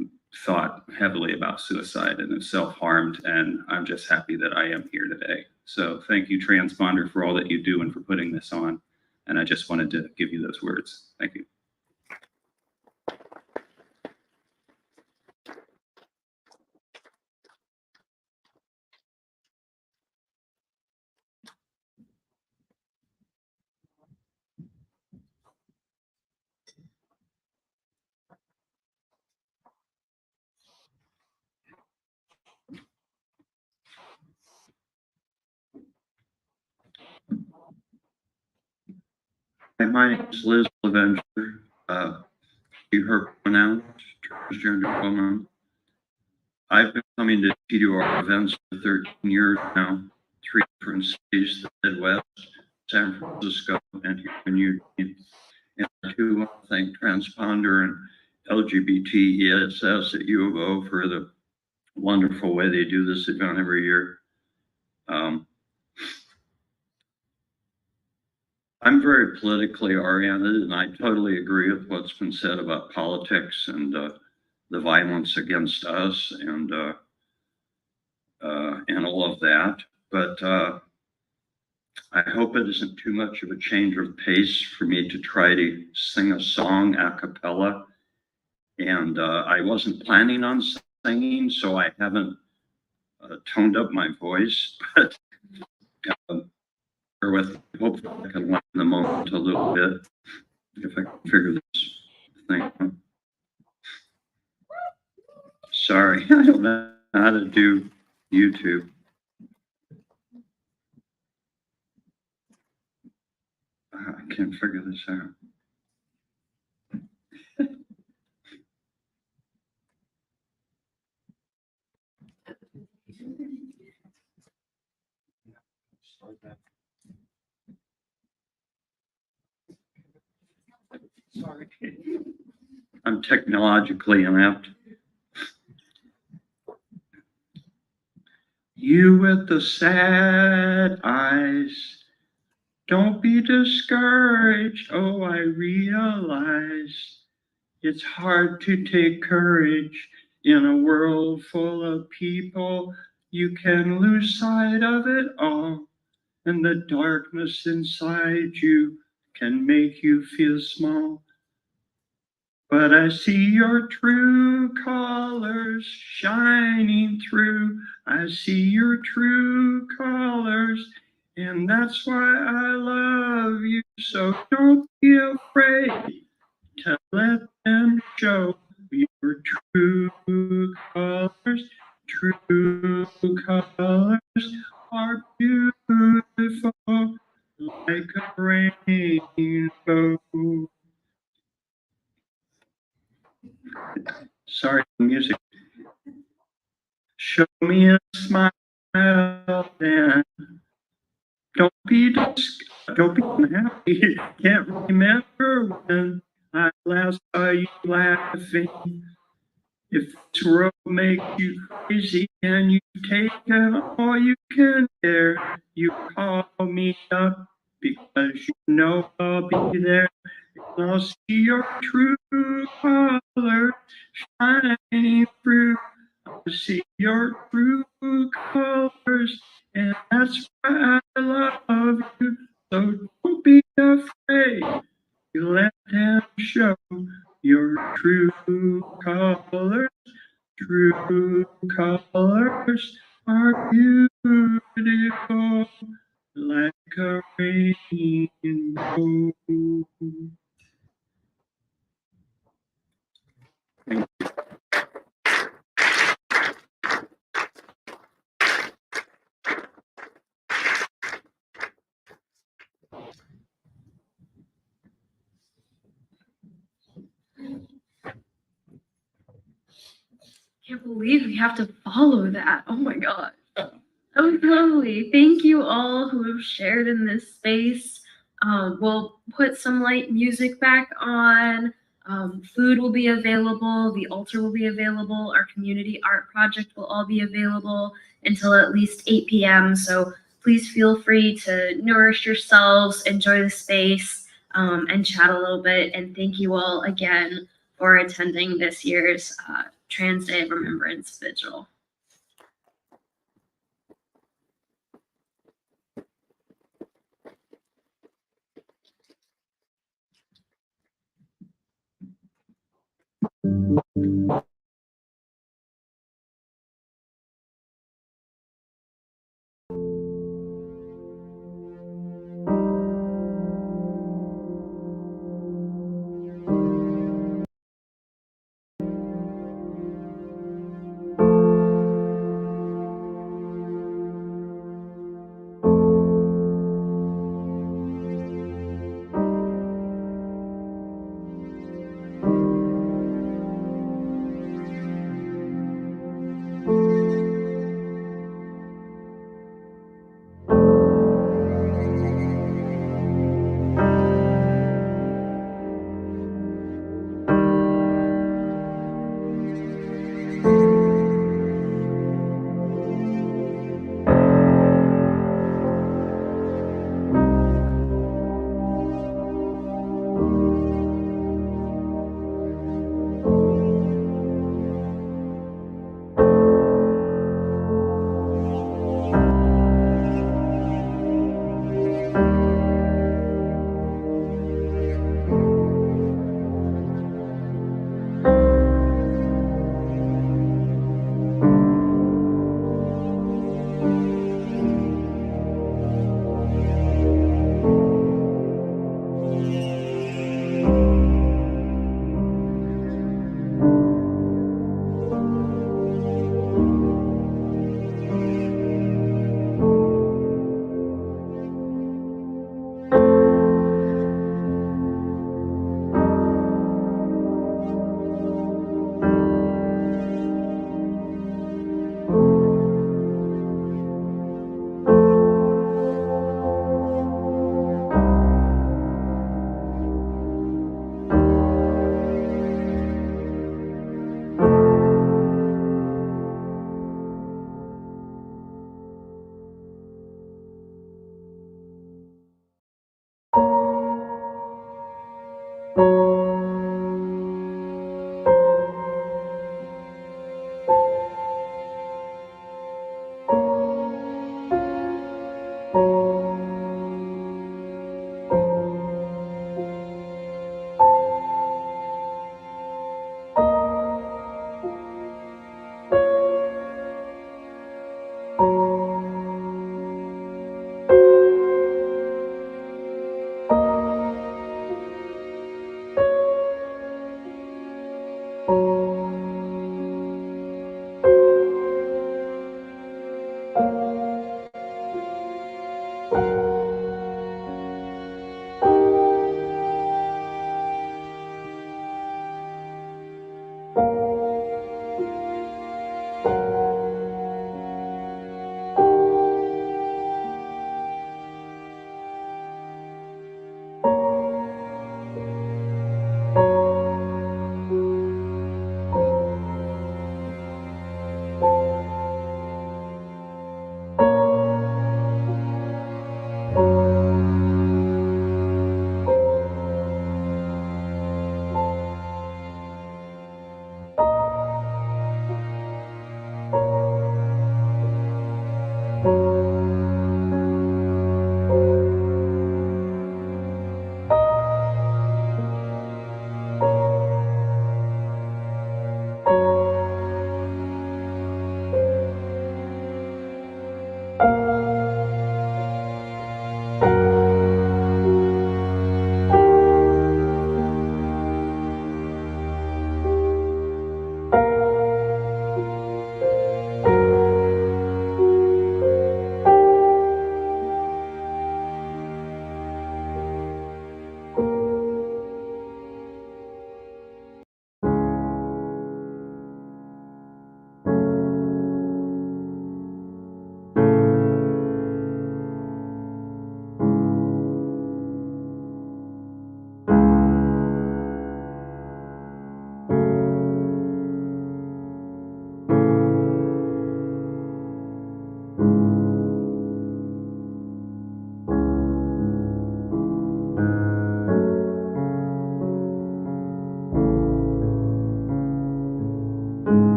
Speaker 11: thought heavily about suicide and have self-harmed. And I'm just happy that I am here today. So thank you, Transponder, for all that you do and for putting this on. And I just wanted to give you those words. Thank you.
Speaker 12: My name is Liz Levenger. Her pronouns, transgender woman. I've been coming to TDR events for 13 years now, 3 different cities, the Midwest, San Francisco, and here in Eugene. And I do want to thank Transponder and LGBT ESS at U of O for the wonderful way they do this event every year. I'm very politically oriented, and I totally agree with what's been said about politics and the violence against us and all of that. But I hope it isn't too much of a change of pace for me to try to sing a song a cappella. And I wasn't planning on singing, so I haven't toned up my voice. But with hopefully I can lighten the moment a little bit if I can figure this thing out. Sorry, I don't know how to do YouTube. I can't figure this out. Sorry. I'm technologically inept. You with the sad eyes, don't be discouraged. Oh, I realize it's hard to take courage in a world full of people. You can lose sight of it all, and the darkness inside you can make you feel small. But I see your true colors shining through. I see your true colors, and that's why I love you. So don't be afraid to let them show your true colors. True colors are beautiful like a rainbow. Sorry, music. Show me a smile and don't be unhappy. Can't remember when I last saw you laughing. If this world makes you crazy and you take all you can bear, you call me up because you know I'll be there. And I'll see your true colors shining through. I'll see your true colors, and that's why I love you. So don't be afraid. You let them show your true colors. True colors are beautiful like a rainbow.
Speaker 1: Can't believe we have to follow that. Oh my god. That was lovely. Thank you all who have shared in this space. We'll put some light music back on. Food will be available. The altar will be available. Our community art project will all be available until at least 8 p.m. So please feel free to nourish yourselves, enjoy the space, and chat a little bit. And thank you all again for attending this year's Trans Day of Remembrance Vigil.